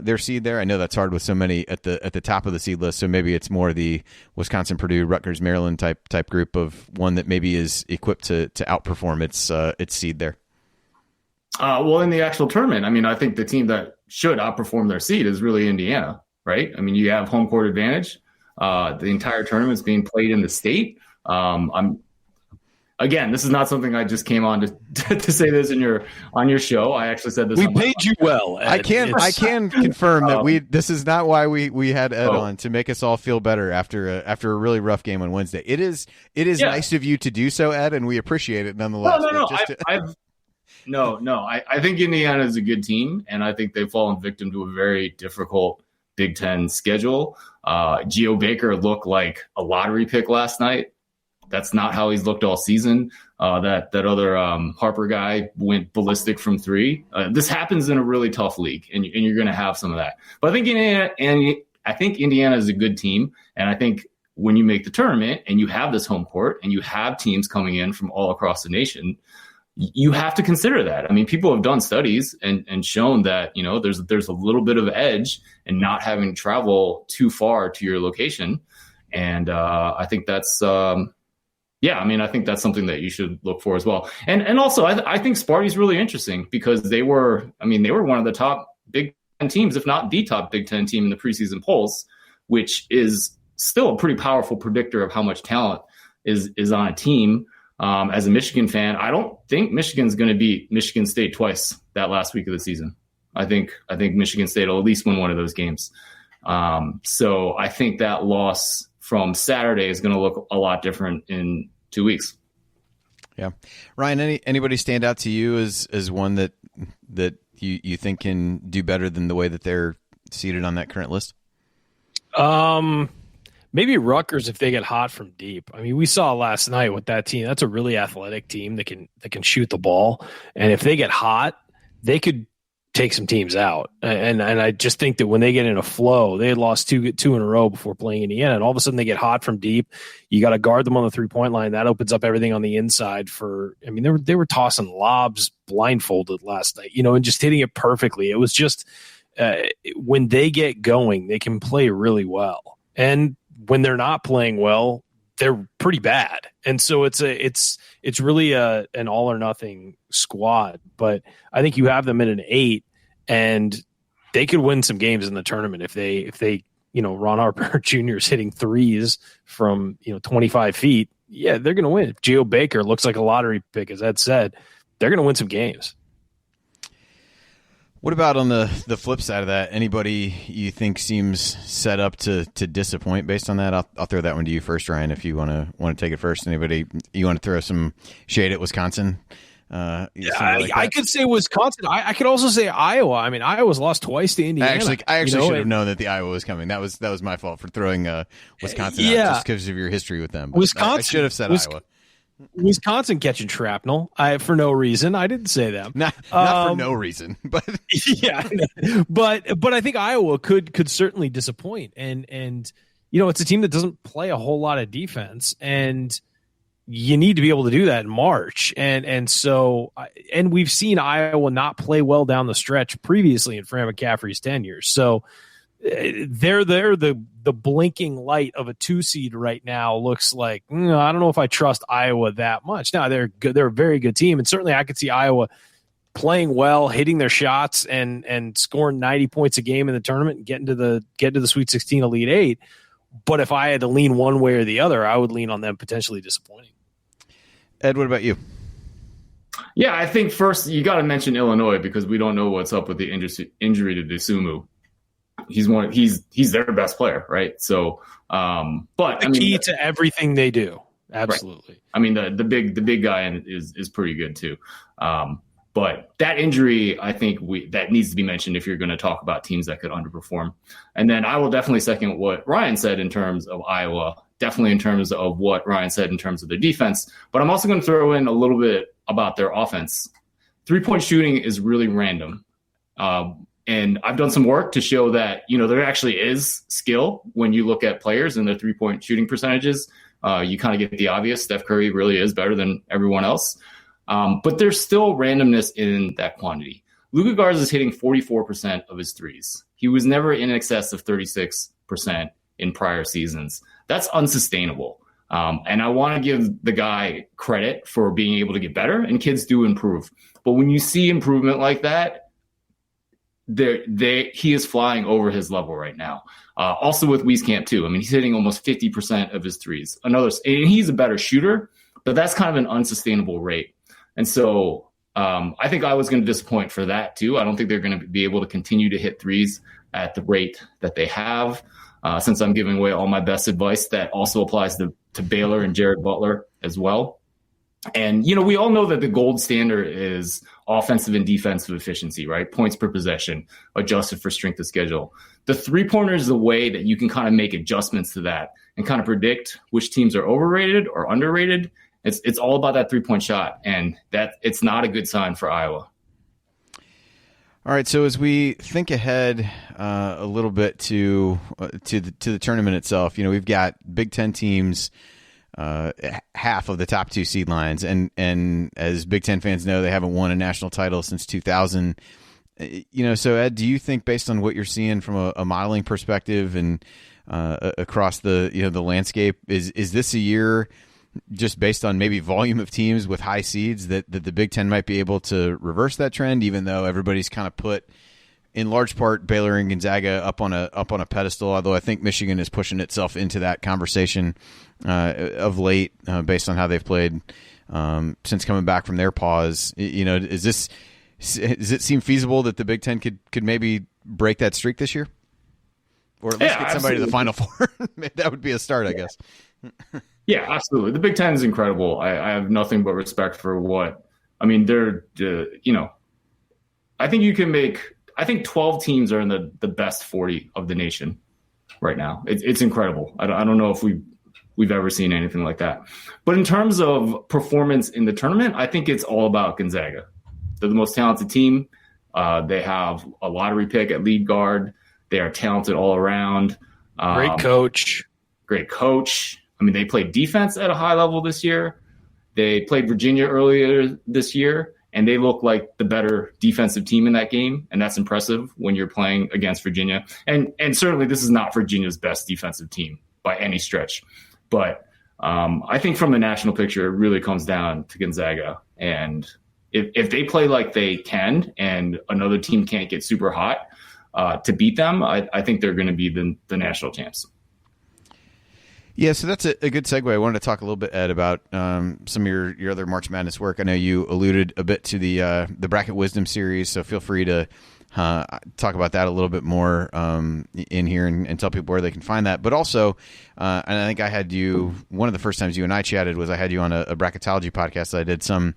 their seed there? I know that's hard with so many at the top of the seed list, so maybe it's more the Wisconsin, Purdue, Rutgers, Maryland type group of one that maybe is equipped to outperform its seed there. Well, in the actual tournament, I mean, I think the team that should outperform their seed is really Indiana, right? I mean, you have home court advantage. The entire tournament is being played in the state. Again, this is not something I just came on to say this on your show. I actually said this. We paid you well, Ed. I can confirm that this is not why we had Ed on, to make us all feel better after a really rough game on Wednesday. It is nice of you to do so, Ed, and we appreciate it nonetheless. No. I think Indiana is a good team, and I think they've fallen victim to a very difficult Big Ten schedule. Geo Baker looked like a lottery pick last night. That's not how he's looked all season. That other Harper guy went ballistic from 3. This happens in a really tough league, and you're going to have some of that. But I think Indiana is a good team, and I think when you make the tournament and you have this home court and you have teams coming in from all across the nation, you have to consider that. I mean, people have done studies and shown that there's a little bit of edge in not having to travel too far to your location, and I think that's. I think that's something that you should look for as well. And also, I think Sparty's really interesting because they were one of the top Big Ten teams, if not the top Big Ten team in the preseason polls, which is still a pretty powerful predictor of how much talent is on a team. As a Michigan fan, I don't think Michigan's going to beat Michigan State twice that last week of the season. I think Michigan State will at least win one of those games. So I think that loss from Saturday is going to look a lot different in 2 weeks. Yeah. Ryan, anybody stand out to you as one that you think can do better than the way that they're seated on that current list? Maybe Rutgers if they get hot from deep. I mean, we saw last night with that team. That's a really athletic team that can shoot the ball, and if they get hot, they could take some teams out. And I just think that when they get in a flow, they had lost two in a row before playing Indiana, and all of a sudden they get hot from deep. You got to guard them on the 3-point line. That opens up everything on the inside. I mean, they were tossing lobs blindfolded last night, and just hitting it perfectly. It was just when they get going, they can play really well, and when they're not playing well, they're pretty bad. And so it's really an all or nothing squad. But I think you have them in an 8, and they could win some games in the tournament if they Ron Harper Jr. is hitting threes from 25 feet. Yeah, they're going to win. If Geo Baker looks like a lottery pick, as Ed said, they're going to win some games. What about on the flip side of that? Anybody you think seems set up to disappoint based on that? I'll throw that one to you first, Ryan, if you want to take it first. Anybody you want to throw some shade at Wisconsin? I could say Wisconsin. I could also say Iowa. I mean, Iowa's lost twice to Indiana. I actually should have known that the Iowa was coming. That was my fault for throwing Wisconsin out just because of your history with them. Wisconsin. I should have said Iowa. Wisconsin catching shrapnel for no reason. I didn't say them. Not for no reason, but yeah. But I think Iowa could certainly disappoint, and it's a team that doesn't play a whole lot of defense, and you need to be able to do that in March, and so we've seen Iowa not play well down the stretch previously in Fran McCaffrey's tenure. So they're the blinking light of a 2 seed right now. Looks like I don't know if I trust Iowa that much. Now they're good. They're a very good team, and certainly I could see Iowa playing well, hitting their shots, and scoring 90 points a game in the tournament and getting to the Sweet 16, Elite 8. But if I had to lean one way or the other, I would lean on them potentially disappointing. Ed, what about you? Yeah, I think first you got to mention Illinois because we don't know what's up with the injury to DeSumo. He's their best player, right? So, but the key to everything they do, absolutely. Right. I mean, the big guy is pretty good too. But that injury, I think that needs to be mentioned if you're going to talk about teams that could underperform. And then I will definitely second what Ryan said in terms of Iowa. Definitely in terms of what Ryan said in terms of their defense. But I'm also going to throw in a little bit about their offense. 3-point shooting is really random. And I've done some work to show that, there actually is skill when you look at players and their 3-point shooting percentages. You kind of get the obvious. Steph Curry really is better than everyone else. But there's still randomness in that quantity. Luka Garza is hitting 44% of his threes. He was never in excess of 36% in prior seasons. That's unsustainable. And I want to give the guy credit for being able to get better, and kids do improve. But when you see improvement like that, he is flying over his level right now. Also with Wieskamp too. I mean, he's hitting almost 50% of his threes. And he's a better shooter, but that's kind of an unsustainable rate. And so I think I was going to disappoint for that too. I don't think they're going to be able to continue to hit threes at the rate that they have. Since I'm giving away all my best advice, that also applies to Baylor and Jared Butler as well. And, we all know that the gold standard is offensive and defensive efficiency, right? Points per possession, adjusted for strength of schedule. The 3-pointer is the way that you can kind of make adjustments to that and kind of predict which teams are overrated or underrated. It's all about that 3-point shot, and that it's not a good sign for Iowa. All right, so as we think ahead a little bit to the tournament itself, we've got Big Ten teams, half of the top 2 seed lines, and as Big Ten fans know, they haven't won a national title since 2000. So Ed, do you think, based on what you're seeing from a modeling perspective and across the the landscape, is this a year, just based on maybe volume of teams with high seeds, that the Big Ten might be able to reverse that trend, even though everybody's kind of put, in large part, Baylor and Gonzaga up on a pedestal? Although I think Michigan is pushing itself into that conversation of late, based on how they've played since coming back from their pause. Is this does it seem feasible that the Big Ten could maybe break that streak this year, or at least get somebody to the Final Four? That would be a start, I guess. Yeah, absolutely. The Big Ten is incredible. I have nothing but respect for they're, I think you can I think 12 teams are in the best 40 of the nation right now. It's incredible. I don't know if we've ever seen anything like that. But in terms of performance in the tournament, I think it's all about Gonzaga. They're the most talented team. They have a lottery pick at lead guard. They are talented all around. Great coach. They played defense at a high level this year. They played Virginia earlier this year, and they look like the better defensive team in that game, and that's impressive when you're playing against Virginia. And certainly this is not Virginia's best defensive team by any stretch. But I think from the national picture, it really comes down to Gonzaga. And if they play like they can and another team can't get super hot to beat them, I think they're going to be the national champs. Yeah, so that's a good segue. I wanted to talk a little bit, Ed, about some of your other March Madness work. I know you alluded a bit to the Bracket Wisdom series, so feel free to talk about that a little bit more in here and tell people where they can find that. But also, and I think I had you, one of the first times you and I chatted was I had you on a bracketology podcast that I did some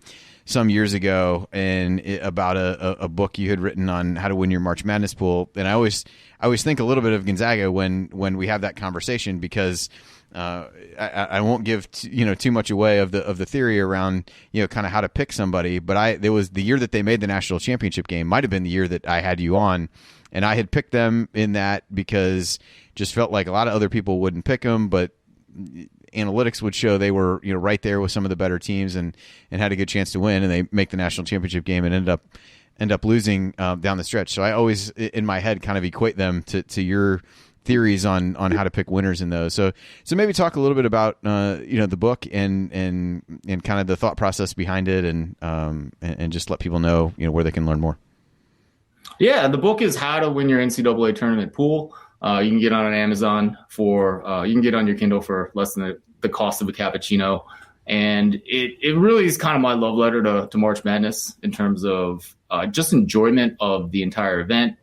years ago, and about a book you had written on how to win your March Madness pool. And I always think a little bit of Gonzaga when we have that conversation, because I won't give too much away of the theory around kind of how to pick somebody, but there was the year that they made the national championship game, might have been the year that I had you on, and I had picked them in that because just felt like a lot of other people wouldn't pick them, but analytics would show they were right there with some of the better teams and had a good chance to win, and they make the national championship game and end up losing down the stretch. So I always in my head kind of equate them to your theories on how to pick winners in those. So maybe talk a little bit about the book and kind of the thought process behind it, and just let people know where they can learn more. Yeah, the book is How to Win Your NCAA Tournament Pool. You can get on Amazon you can get on your Kindle for less than the cost of a cappuccino. And it really is kind of my love letter to March Madness in terms of just enjoyment of the entire event.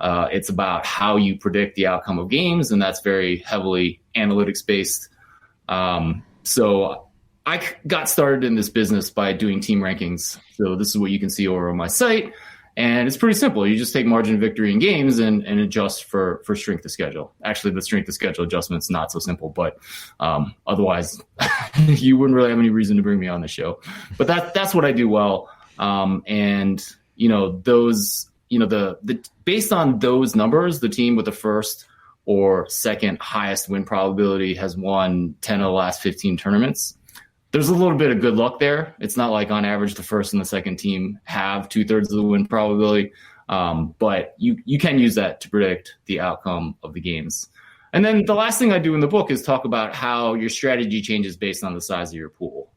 It's about how you predict the outcome of games, and that's very heavily analytics based. So I got started in this business by doing team rankings. So this is what you can see over on my site. And it's pretty simple. You just take margin of victory in games and adjust for strength of schedule. Actually, the strength of schedule adjustment's not so simple, but otherwise you wouldn't really have any reason to bring me on the show. But that's what I do well. Based on those numbers, the team with the first or second highest win probability has won 10 of the last 15 tournaments. There's a little bit of good luck there. It's not like on average the first and the second team have 2/3 of the win probability, but you can use that to predict the outcome of the games. And then the last thing I do in the book is talk about how your strategy changes based on the size of your pool.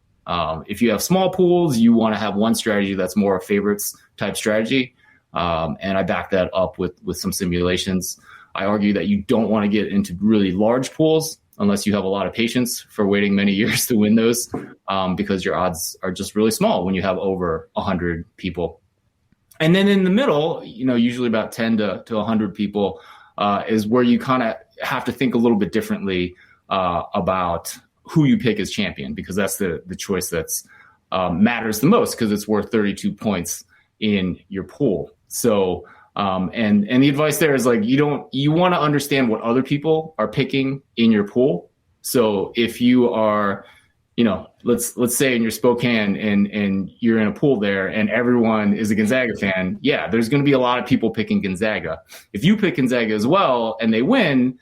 If you have small pools, you want to have one strategy that's more a favorites type strategy. And I back that up with some simulations. I argue that you don't want to get into really large pools unless you have a lot of patience for waiting many years to win those, because your odds are just really small when you have over 100 people. And then in the middle, usually about 10 to 100 people is where you kind of have to think a little bit differently about who you pick as champion, because that's the choice that's matters the most, because it's worth 32 points in your pool. So, and the advice there is like, you want to understand what other people are picking in your pool. So if you are, let's say in your Spokane and you're in a pool there and everyone is a Gonzaga fan. Yeah, there's going to be a lot of people picking Gonzaga. If you pick Gonzaga as well and they win,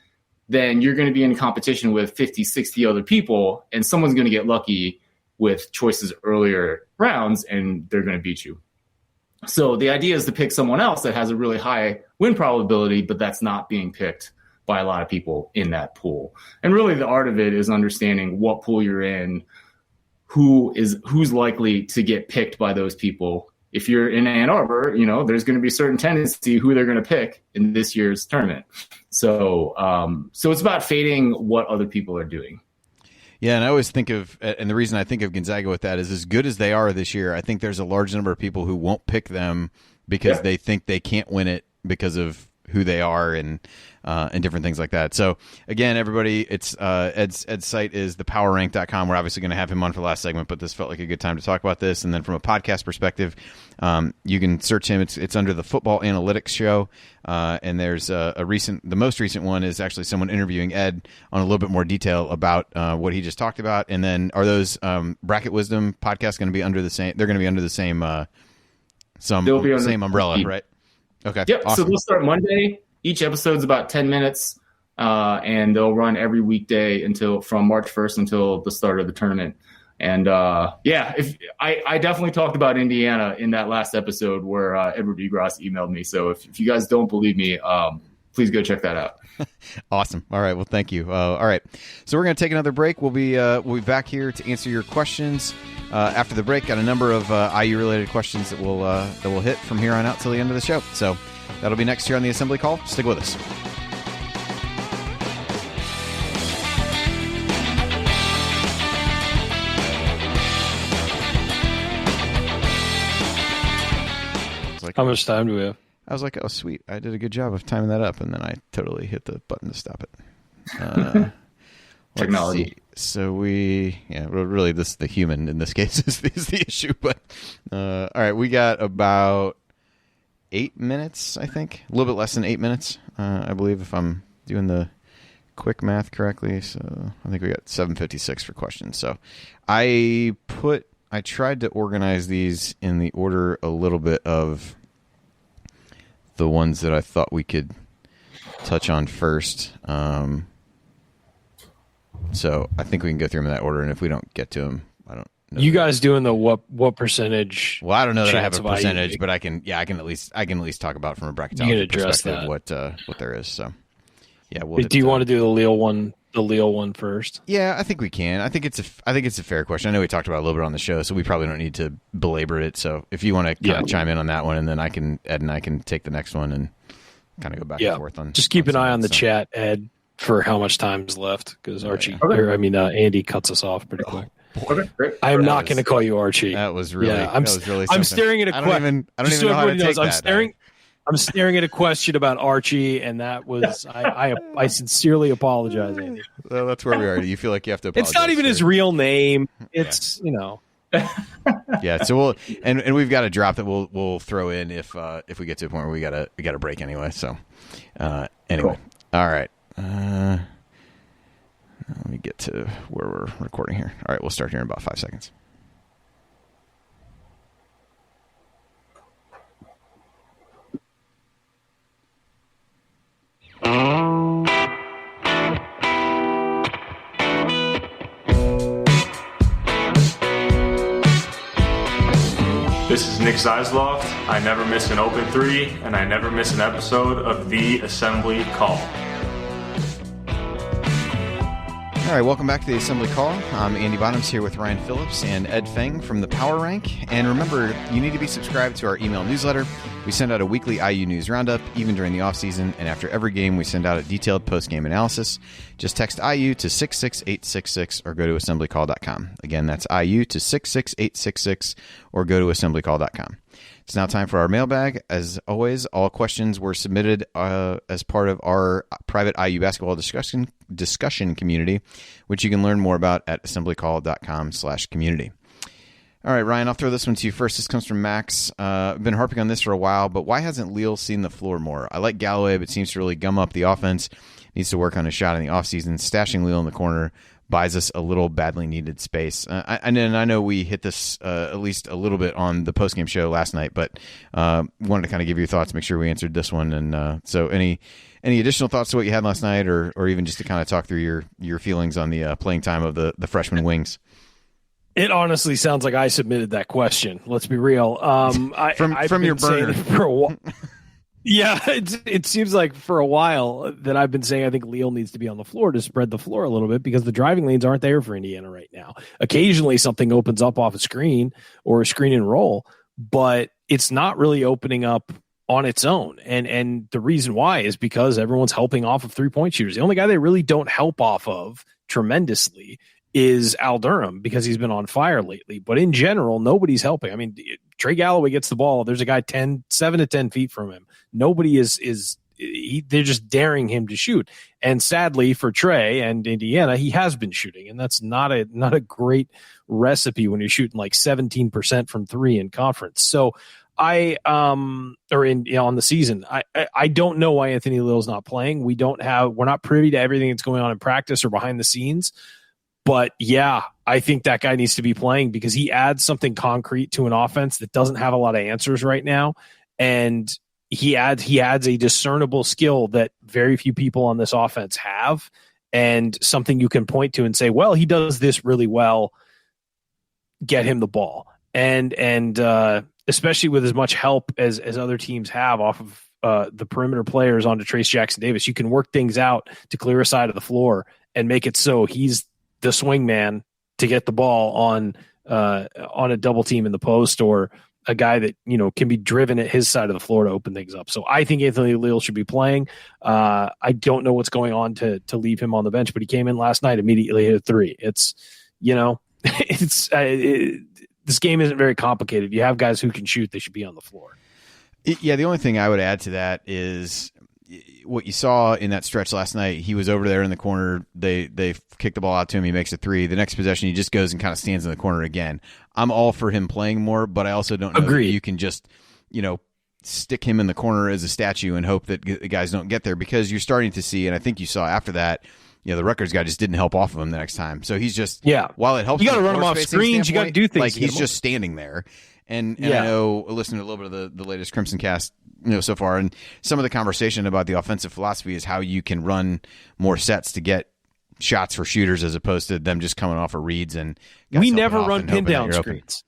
then you're going to be in competition with 50, 60 other people, and someone's going to get lucky with choices earlier rounds and they're going to beat you. So the idea is to pick someone else that has a really high win probability, but that's not being picked by a lot of people in that pool. And really the art of it is understanding what pool you're in, who's likely to get picked by those people. If you're in Ann Arbor, there's going to be a certain tendency who they're going to pick in this year's tournament. So it's about fading what other people are doing. Yeah, and I always think of, and the reason I think of Gonzaga with that is as good as they are this year, I think there's a large number of people who won't pick them because they think they can't win it because of who they are and different things like that. So again, everybody, it's Ed's site is thepowerrank.com. We're obviously going to have him on for the last segment, but this felt like a good time to talk about this. And then from a podcast perspective, you can search him. It's under the Football Analytics Show. And there's the most recent one is actually someone interviewing Ed on a little bit more detail about what he just talked about. And then are those Bracket Wisdom podcasts going to be under the same? They're going to be under the same same umbrella, right? Okay. Yep. Awesome. So they'll start Monday. Each episode's about 10 minutes, and they'll run every weekday from March 1st until the start of the tournament. And if I definitely talked about Indiana in that last episode where Edward Egros emailed me. So if you guys don't believe me, please go check that out. Awesome. All right. Well, thank you. All right. So we're going to take another break. We'll be back here to answer your questions after the break. Got a number of IU related questions that we'll hit from here on out till the end of the show. So that'll be next here on the Assembly Call. Stick with us. How much time do we have? I was like, oh, sweet. I did a good job of timing that up, and then I totally hit the button to stop it. Technology. So really the human in this case is the issue. But all right, we got about 8 minutes, I think. A little bit less than 8 minutes, I believe, if I'm doing the quick math correctly. So I think we got 7:56 for questions. So I tried to organize these in the order a little bit of the ones that I thought we could touch on first. So I think we can go through them in that order, and if we don't get to them, I don't know. You guys doing the what percentage? Well, I don't know that I have a percentage, but I can at least talk about from a bracketology perspective what there is. So yeah, do you want to do the Leal one first? Yeah, I think we can. I think it's a fair question. I know we talked about it a little bit on the show, so we probably don't need to belabor it. So if you want to kind of chime in on that one, and then Ed and I can take the next one and kind of go back and forth on. Just keep an eye on the chat, Ed, for how much time's left, because Andy cuts us off pretty quick. Okay, great. I am not going to call you Archie. That was really. I'm staring at a question. I don't even know how to take that. I'm staring at a question about Archie, and that was I sincerely apologize, Andy. Well, that's where we are. Do you feel like you have to apologize? It's not even his real name. It's Yeah, so we've got a drop that we'll throw in if we get to a point where we got a break anyway. So anyway, cool. All right. Let me get to where we're recording here. All right, we'll start here in about 5 seconds. This is Nick Zeisloft. I never miss an open three, and I never miss an episode of The Assembly Call. All right, welcome back to the Assembly Call. I'm Andy Bottoms here with Ryan Phillips and Ed Feng from the Power Rank. And remember, you need to be subscribed to our email newsletter. We send out a weekly IU news roundup, even during the offseason. And after every game, we send out a detailed post-game analysis. Just text IU to 66866 or go to assemblycall.com. Again, that's IU to 66866 or go to assemblycall.com. It's now time for our mailbag. As always, all questions were submitted as part of our private IU basketball discussion community, which you can learn more about at assemblycall.com/community. All right, Ryan, I'll throw this one to you first. This comes from Max. I've been harping on this for a while, but why hasn't Leal seen the floor more? I like Galloway, but seems to really gum up the offense. Needs to work on his shot in the offseason. Stashing Leal in the corner buys us a little badly needed space. I know we hit this at least a little bit on the postgame show last night, but wanted to kind of give your thoughts, make sure we answered this one. And so any additional thoughts to what you had last night, or even just to kind of talk through your feelings on the playing time of the freshman wings? It honestly sounds like I submitted that question. Let's be real. From your burner for a while. Yeah, it seems like for a while that I've been saying I think Leal needs to be on the floor to spread the floor a little bit because the driving lanes aren't there for Indiana right now. Occasionally something opens up off a screen or a screen and roll, but it's not really opening up on its own. And the reason why is because everyone's helping off of 3-point shooters. The only guy they really don't help off of tremendously is Al Durham because he's been on fire lately. But in general, nobody's helping. I mean, Trey Galloway gets the ball. There's a guy 7 to 10 feet from him. Nobody they're just daring him to shoot. And sadly for Trey and Indiana, he has been shooting, and that's not a great recipe when you're shooting like 17% from three in conference. So on the season, I don't know why Anthony Little's not playing. We're not privy to everything that's going on in practice or behind the scenes. But yeah, I think that guy needs to be playing because he adds something concrete to an offense that doesn't have a lot of answers right now. And he adds a discernible skill that very few people on this offense have, and something you can point to and say, well, he does this really well. Get him the ball. And especially with as much help as other teams have off of the perimeter players onto Trace Jackson Davis, you can work things out to clear a side of the floor and make it so he's the swing man to get the ball on a double team in the post, or a guy that, can be driven at his side of the floor to open things up. So I think Anthony Little should be playing. I don't know what's going on to leave him on the bench, but he came in last night, immediately hit a three. It's, this game isn't very complicated. You have guys who can shoot, they should be on the floor. Yeah, the only thing I would add to that is what you saw in that stretch last night. He was over there in the corner. They kick the ball out to him. He makes a three. The next possession, he just goes and kind of stands in the corner again. I'm all for him playing more, but I also don't know that you can just, stick him in the corner as a statue and hope that the guys don't get there, because you're starting to see, and I think you saw after that, the Rutgers guy just didn't help off of him the next time. So he's just, while it helps, you got to run him off screens. You got to do things. Like he's just standing there. And I know, listening to a little bit of the latest Crimson Cast, so far, and some of the conversation about the offensive philosophy is how you can run more sets to get shots for shooters as opposed to them just coming off of reads. And we never run pin down screens.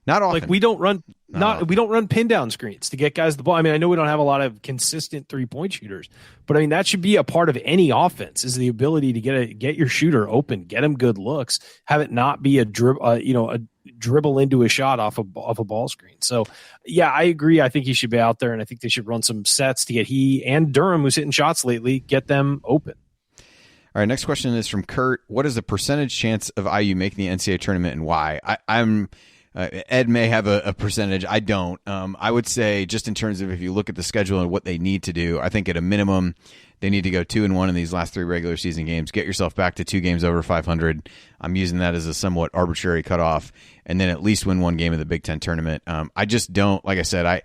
Not often. Like we don't run pin down screens to get guys the ball. I mean, I know we don't have a lot of consistent 3-point shooters, but I mean that should be a part of any offense, is the ability to get your shooter open, get him good looks, have it not be a dribble into a shot off a ball screen. So yeah, I agree. I think he should be out there, and I think they should run some sets to get he and Durham, who's hitting shots lately, get them open. All right, next question is from Kurt. What is the percentage chance of IU making the NCAA tournament, and why? I'm Ed may have a percentage. I don't. I would say, just in terms of if you look at the schedule and what they need to do, I think at a minimum they need to go 2-1 in these last 3 regular season games, get yourself back to 2 games over 500. I'm using that as a somewhat arbitrary cutoff, and then at least win 1 game of the Big Ten tournament. I just don't, like I said,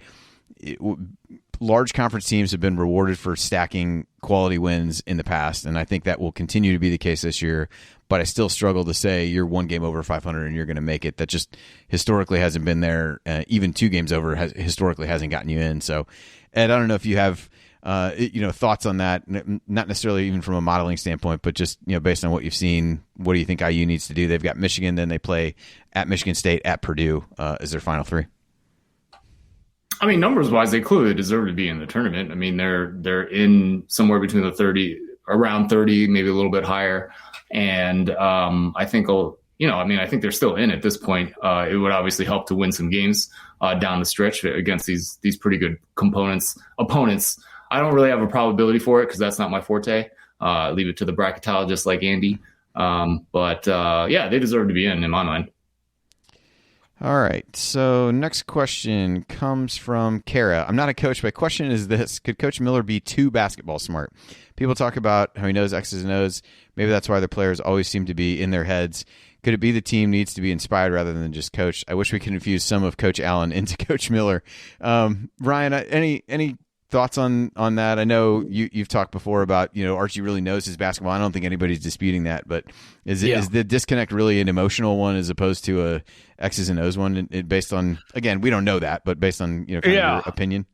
large conference teams have been rewarded for stacking quality wins in the past, and I think that will continue to be the case this year. But I still struggle to say you're 1 game over 500 and you're going to make it. That just historically hasn't been there. Even 2 games over historically hasn't gotten you in. So, Ed, I don't know if you have thoughts on that. Not necessarily even from a modeling standpoint, but just based on what you've seen, what do you think IU needs to do? They've got Michigan, then they play at Michigan State, at Purdue as their final 3. I mean, numbers wise, they clearly deserve to be in the tournament. I mean, they're in somewhere between around 30, maybe a little bit higher. And I think, I think they're still in at this point. It would obviously help to win some games down the stretch against these pretty good opponents. I don't really have a probability for it because that's not my forte. Leave it to the bracketologist like Andy. But they deserve to be in my mind. All right. So next question comes from Kara. I'm not a coach. My question is this: could Coach Miller be too basketball smart? People talk about how he knows X's and O's. Maybe that's why their players always seem to be in their heads. Could it be the team needs to be inspired rather than just coached? I wish we could infuse some of Coach Allen into Coach Miller. Ryan, any thoughts on that? I know you've talked before about Archie really knows his basketball. I don't think anybody's disputing that, but is the disconnect really an emotional one as opposed to a X's and O's one? Based on, again, we don't know that, but based on kind of your opinion.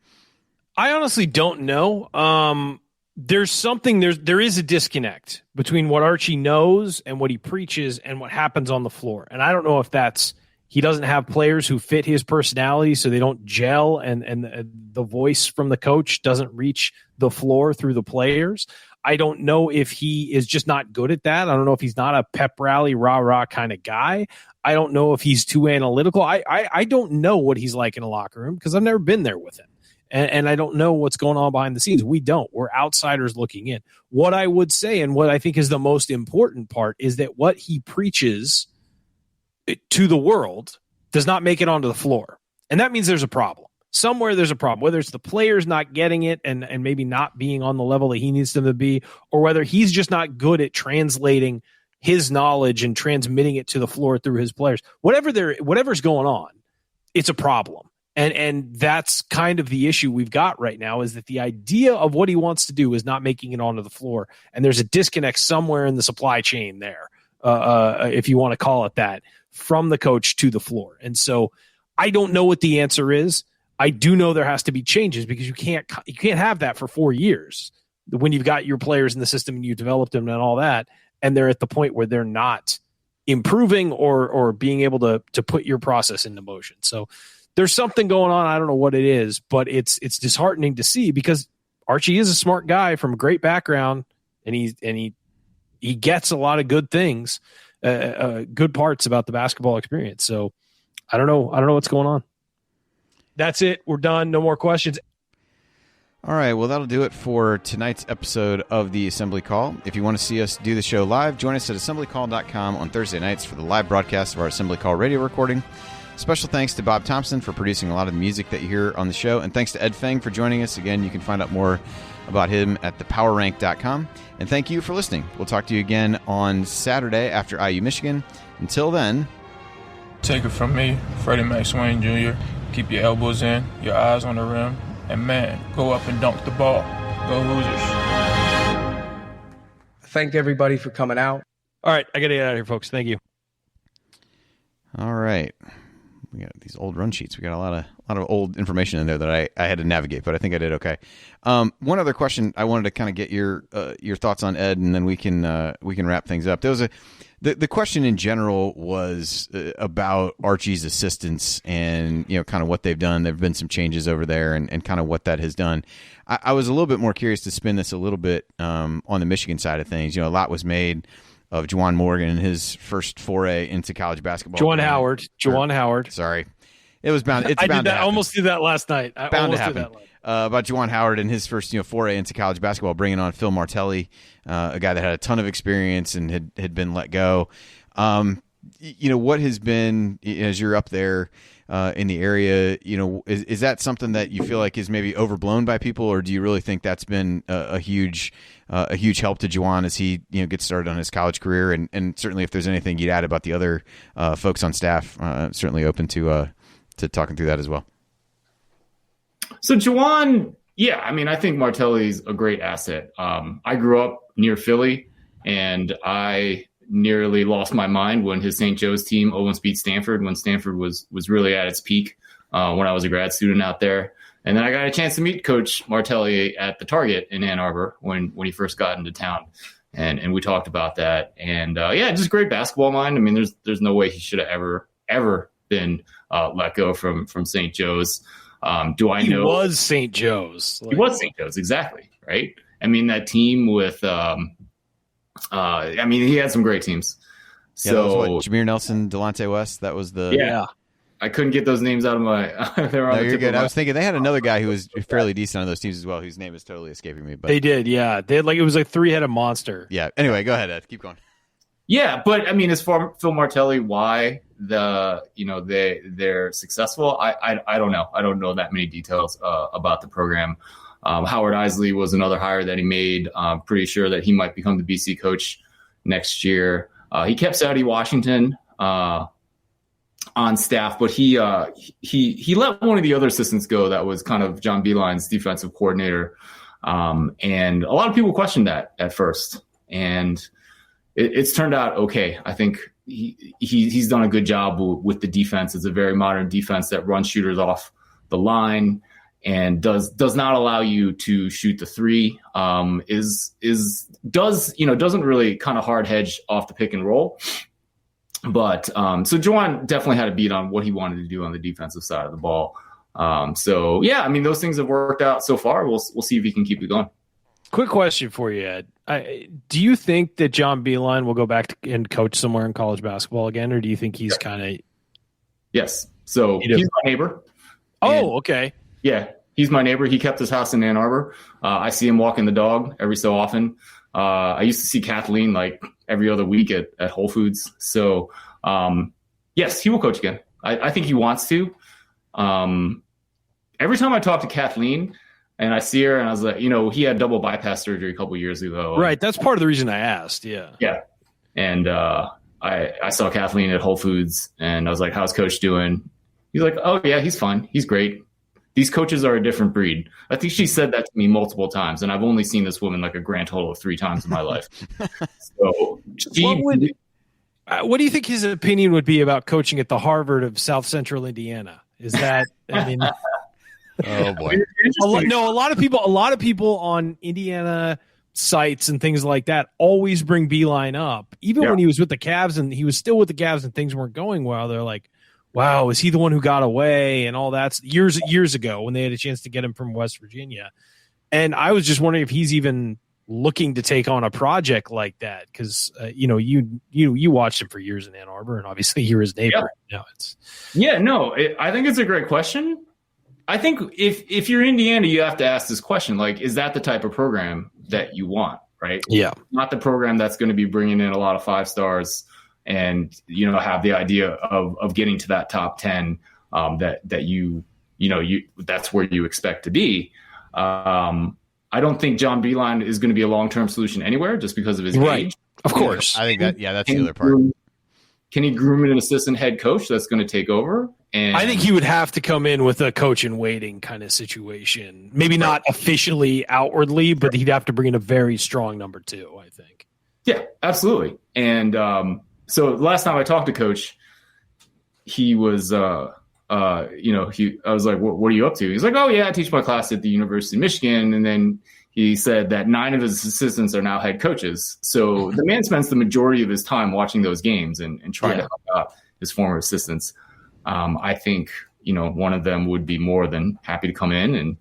I honestly don't know. There is a disconnect between what Archie knows and what he preaches and what happens on the floor. And I don't know if that's he doesn't have players who fit his personality, so they don't gel, and the voice from the coach doesn't reach the floor through the players. I don't know if he is just not good at that. I don't know if he's not a pep rally, rah-rah kind of guy. I don't know if he's too analytical. I don't know what he's like in a locker room because I've never been there with him. And I don't know what's going on behind the scenes. We don't. We're outsiders looking in. What I would say, and what I think is the most important part, is that what he preaches to the world does not make it onto the floor. And that means there's a problem. Somewhere there's a problem, whether it's the players not getting it and maybe not being on the level that he needs them to be, or whether he's just not good at translating his knowledge and transmitting it to the floor through his players. Whatever's going on, it's a problem. And that's kind of the issue we've got right now, is that the idea of what he wants to do is not making it onto the floor. And there's a disconnect somewhere in the supply chain there, if you want to call it that, from the coach to the floor. And so I don't know what the answer is. I do know there has to be changes, because you can't have that for 4 years when you've got your players in the system and you've developed them and all that, and they're at the point where they're not improving or being able to put your process into motion. So there's something going on. I don't know what it is, but it's disheartening to see, because Archie is a smart guy from a great background, and he gets a lot of good things, good parts about the basketball experience. So I don't know what's going on. That's it. We're done. No more questions. All right, well, that'll do it for tonight's episode of the Assembly Call. If you want to see us do the show live, join us at assemblycall.com on Thursday nights for the live broadcast of our Assembly Call radio recording. Special thanks to Bob Thompson for producing a lot of the music that you hear on the show, and thanks to Ed Feng for joining us. Again, you can find out more about him at thepowerrank.com. And thank you for listening. We'll talk to you again on Saturday after IU Michigan. Until then, take it from me, Freddie Mac Swain Jr., keep your elbows in, your eyes on the rim, and man, go up and dunk the ball. Go Hoosiers. Thank everybody for coming out. All right, I got to get out of here, folks. Thank you. All right. We got these old run sheets. We got a lot of old information in there that I had to navigate, but I think I did okay. One other question I wanted to kind of get your thoughts on, Ed, and then we can wrap things up. There was the question in general was about Archie's assistants and kind of what they've done. There've been some changes over there and kind of what that has done. I was a little bit more curious to spin this a little bit on the Michigan side of things. A lot was made of Juwan Morgan and his first foray into college basketball. Juwan Howard. Sorry. It was bound. It's I bound did that. to happen. I almost did that last night. Bound to happen. About Juwan Howard and his first foray into college basketball, bringing on Phil Martelli, a guy that had a ton of experience and had been let go. What has been, as you're up there in the area, is that something that you feel like is maybe overblown by people, or do you really think that's been a huge help to Juwan as he gets started on his college career? And certainly, if there's anything you'd add about the other folks on staff, certainly open to talking through that as well. So Juwan, yeah, I think Martelli's a great asset. I grew up near Philly, and I nearly lost my mind when his St. Joe's team almost beat Stanford, when Stanford was really at its peak when I was a grad student out there. And then I got a chance to meet Coach Martelli at the Target in Ann Arbor when he first got into town. And we talked about that. And just great basketball mind. There's no way he should have ever been let go from St. Joe's. Do I know? He was St. Joe's. He was St. Joe's, exactly, right? That team with he had some great teams. Yeah, so Jameer Nelson, Delonte West, that was the... Yeah. I couldn't get those names out of my... No, you're good. I was thinking they had another guy who was fairly decent on those teams as well, whose name is totally escaping me. But they did, yeah. They had it was like three-headed monster. Yeah. Anyway, go ahead, Ed. Keep going. Yeah, but as for Phil Martelli, why they're successful, I don't know. I don't know that many details about the program. Howard Isley was another hire that he made. I'm pretty sure that he might become the BC coach next year. He kept Saudi Washington on staff, but he let one of the other assistants go that was kind of John Beeline's defensive coordinator. And a lot of people questioned that at first. And it's turned out okay. I think he's done a good job with the defense. It's a very modern defense that runs shooters off the line and does not allow you to shoot the three. Doesn't really kind of hard hedge off the pick and roll. But so Juwan definitely had a beat on what he wanted to do on the defensive side of the ball. Those things have worked out so far. We'll see if he can keep it going. Quick question for you, Ed. Do you think that John Beilein will go back and coach somewhere in college basketball again, or do you think he's kind of... Yes. So he's my neighbor. Oh, okay. Yeah. He's my neighbor. He kept his house in Ann Arbor. I see him walking the dog every so often. I used to see Kathleen like every other week at Whole Foods. So, yes, he will coach again. I think he wants to. Every time I talk to Kathleen and I see her and I was like, he had double bypass surgery a couple of years ago. Right. That's part of the reason I asked. Yeah. Yeah. And I saw Kathleen at Whole Foods and I was like, how's coach doing? He's like, oh, yeah, he's fine. He's great. These coaches are a different breed. I think she said that to me multiple times, and I've only seen this woman like a grand total of 3 times in my life. So what do you think his opinion would be about coaching at the Harvard of South Central Indiana? Is that, oh boy. A lot of people on Indiana sites and things like that always bring Beeline up. Even when he was with the Cavs and he was still with the Cavs and things weren't going well, they're like, wow, is he the one who got away and all that years ago when they had a chance to get him from West Virginia. And I was just wondering if he's even looking to take on a project like that. Cause you watched him for years in Ann Arbor and obviously you're his neighbor. I think it's a great question. I think if you're Indiana, you have to ask this question, like, is that the type of program that you want? Right. Yeah. Not the program that's going to be bringing in a lot of 5 stars and, have the idea of getting to that top 10 that that's where you expect to be. I don't think John Beeline is going to be a long-term solution anywhere just because of his age. Of course. I think that's the other part. Can he groom an assistant head coach that's going to take over? And I think he would have to come in with a coach in waiting kind of situation. Maybe not officially outwardly, but he'd have to bring in a very strong number 2, I think. Yeah, absolutely. And so last time I talked to Coach, he was, I was like, what are you up to? He's like, oh yeah, I teach my class at the University of Michigan. And then he said that 9 of his assistants are now head coaches. So the man spends the majority of his time watching those games and trying to help out his former assistants. I think, one of them would be more than happy to come in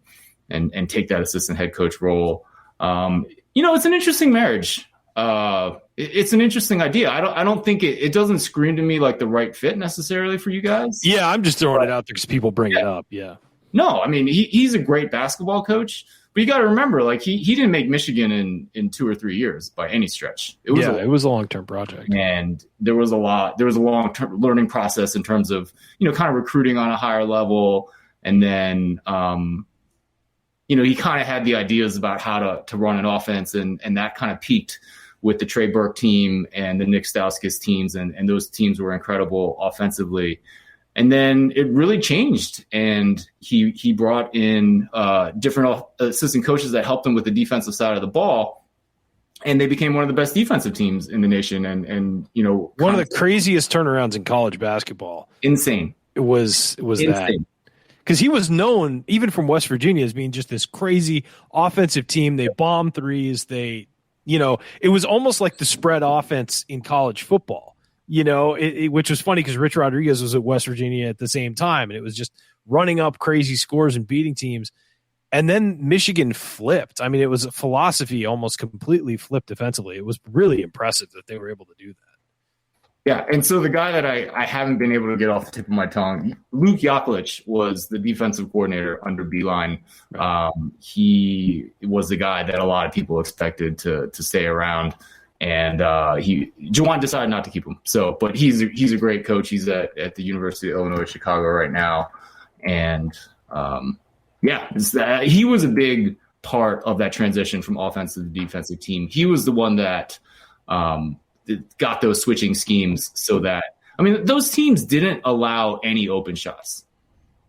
and take that assistant head coach role. It's an interesting marriage. It's an interesting idea. I don't think it doesn't scream to me like the right fit necessarily for you guys. Yeah, I'm just throwing it out there because people bring it up. Yeah. No, I mean he's a great basketball coach, but you got to remember, like he didn't make Michigan in 2 or 3 years by any stretch. It was a long-term project, and there was a long-term learning process in terms of kind of recruiting on a higher level, and then he kind of had the ideas about how to run an offense, and that kind of peaked with the Trey Burke team and the Nick Stauskas teams, and those teams were incredible offensively. And then it really changed, and he brought in different assistant coaches that helped him with the defensive side of the ball, and they became one of the best defensive teams in the nation. And one of the craziest turnarounds in college basketball. Insane. It was insane. That. Because he was known, even from West Virginia, as being just this crazy offensive team. They bomb threes. It was almost like the spread offense in college football. Which was funny because Rich Rodriguez was at West Virginia at the same time, and it was just running up crazy scores and beating teams. And then Michigan flipped. I mean, it was a philosophy almost completely flipped defensively. It was really impressive that they were able to do that. Yeah, and so the guy that I haven't been able to get off the tip of my tongue, Luke Yaklich was the defensive coordinator under Beeline. He was the guy that a lot of people expected to stay around. And Juwan decided not to keep him. So, but he's a great coach. He's at the University of Illinois Chicago right now, and he was a big part of that transition from offensive to defensive team. He was the one that got those switching schemes so that those teams didn't allow any open shots.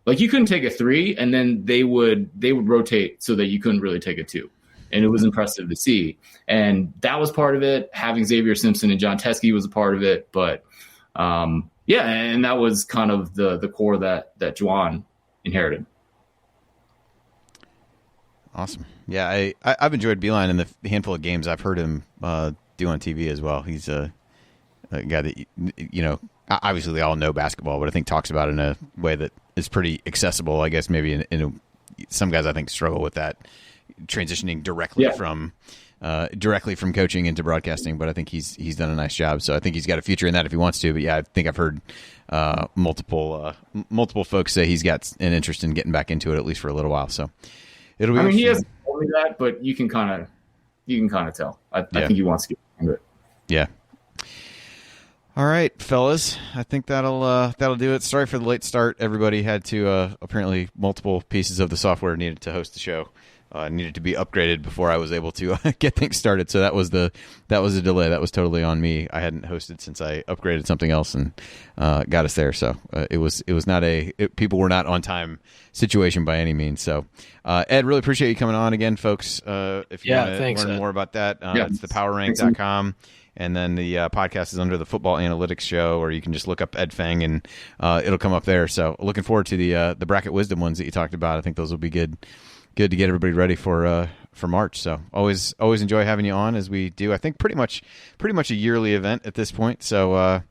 Like you couldn't take a 3, and then they would rotate so that you couldn't really take a 2. And it was impressive to see. And that was part of it. Having Xavier Simpson and John Teskey was a part of it. But, and that was kind of the core that Juwan inherited. Awesome. Yeah, I've enjoyed Beeline in the handful of games I've heard him do on TV as well. He's a guy that, obviously they all know basketball, but I think talks about it in a way that is pretty accessible. I guess maybe some guys I think struggle with that, transitioning directly from directly from coaching into broadcasting, but I think he's done a nice job. So I think he's got a future in that if he wants to. But yeah, I think I've heard multiple folks say he's got an interest in getting back into it at least for a little while. So it'll be. I mean, he hasn't told me that, but you can kind of tell. I think he wants to get into it. Yeah. All right, fellas. I think that'll do it. Sorry for the late start. Everybody had to apparently multiple pieces of the software needed to host the show. Needed to be upgraded before I was able to get things started. So that was a delay. That was totally on me. I hadn't hosted since I upgraded something else and got us there. So it was not people were not on time situation by any means. So Ed, really appreciate you coming on again, folks. If you want to learn more about that, it's thepowerrank.com. And then the podcast is under the Football Analytics Show, or you can just look up Ed Feng and it'll come up there. So looking forward to the bracket wisdom ones that you talked about. I think those will be good to get everybody ready for March. So always enjoy having you on, as we do. I think pretty much a yearly event at this point. So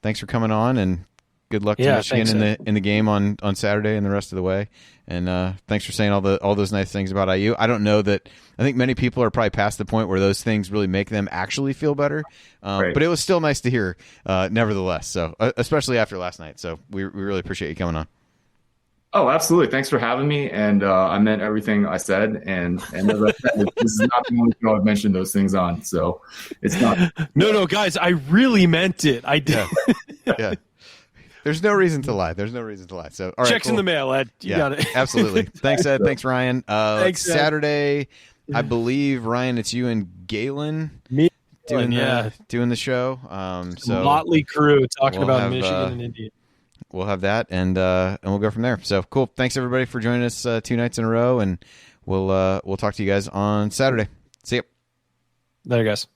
thanks for coming on, and good luck to Michigan in the game on Saturday and the rest of the way. And thanks for saying all those nice things about IU. I don't know that. I think many people are probably past the point where those things really make them actually feel better. Right. But it was still nice to hear, nevertheless. So especially after last night. So we really appreciate you coming on. Oh, absolutely. Thanks for having me. And I meant everything I said. And as I said, this is not the only show I've mentioned those things on. So it's not. No, guys, I really meant it. I did. Yeah. There's no reason to lie. So, all right, checks in the mail, Ed. You got it. Absolutely. Thanks, Ed. Thanks, Ryan. Thanks, Saturday, I believe, Ryan, it's you and Galen doing the show. So Motley crew talking about Michigan and Indiana. We'll have that, and we'll go from there. So cool. Thanks everybody for joining us 2 nights in a row, and we'll talk to you guys on Saturday. See ya. Later, guys.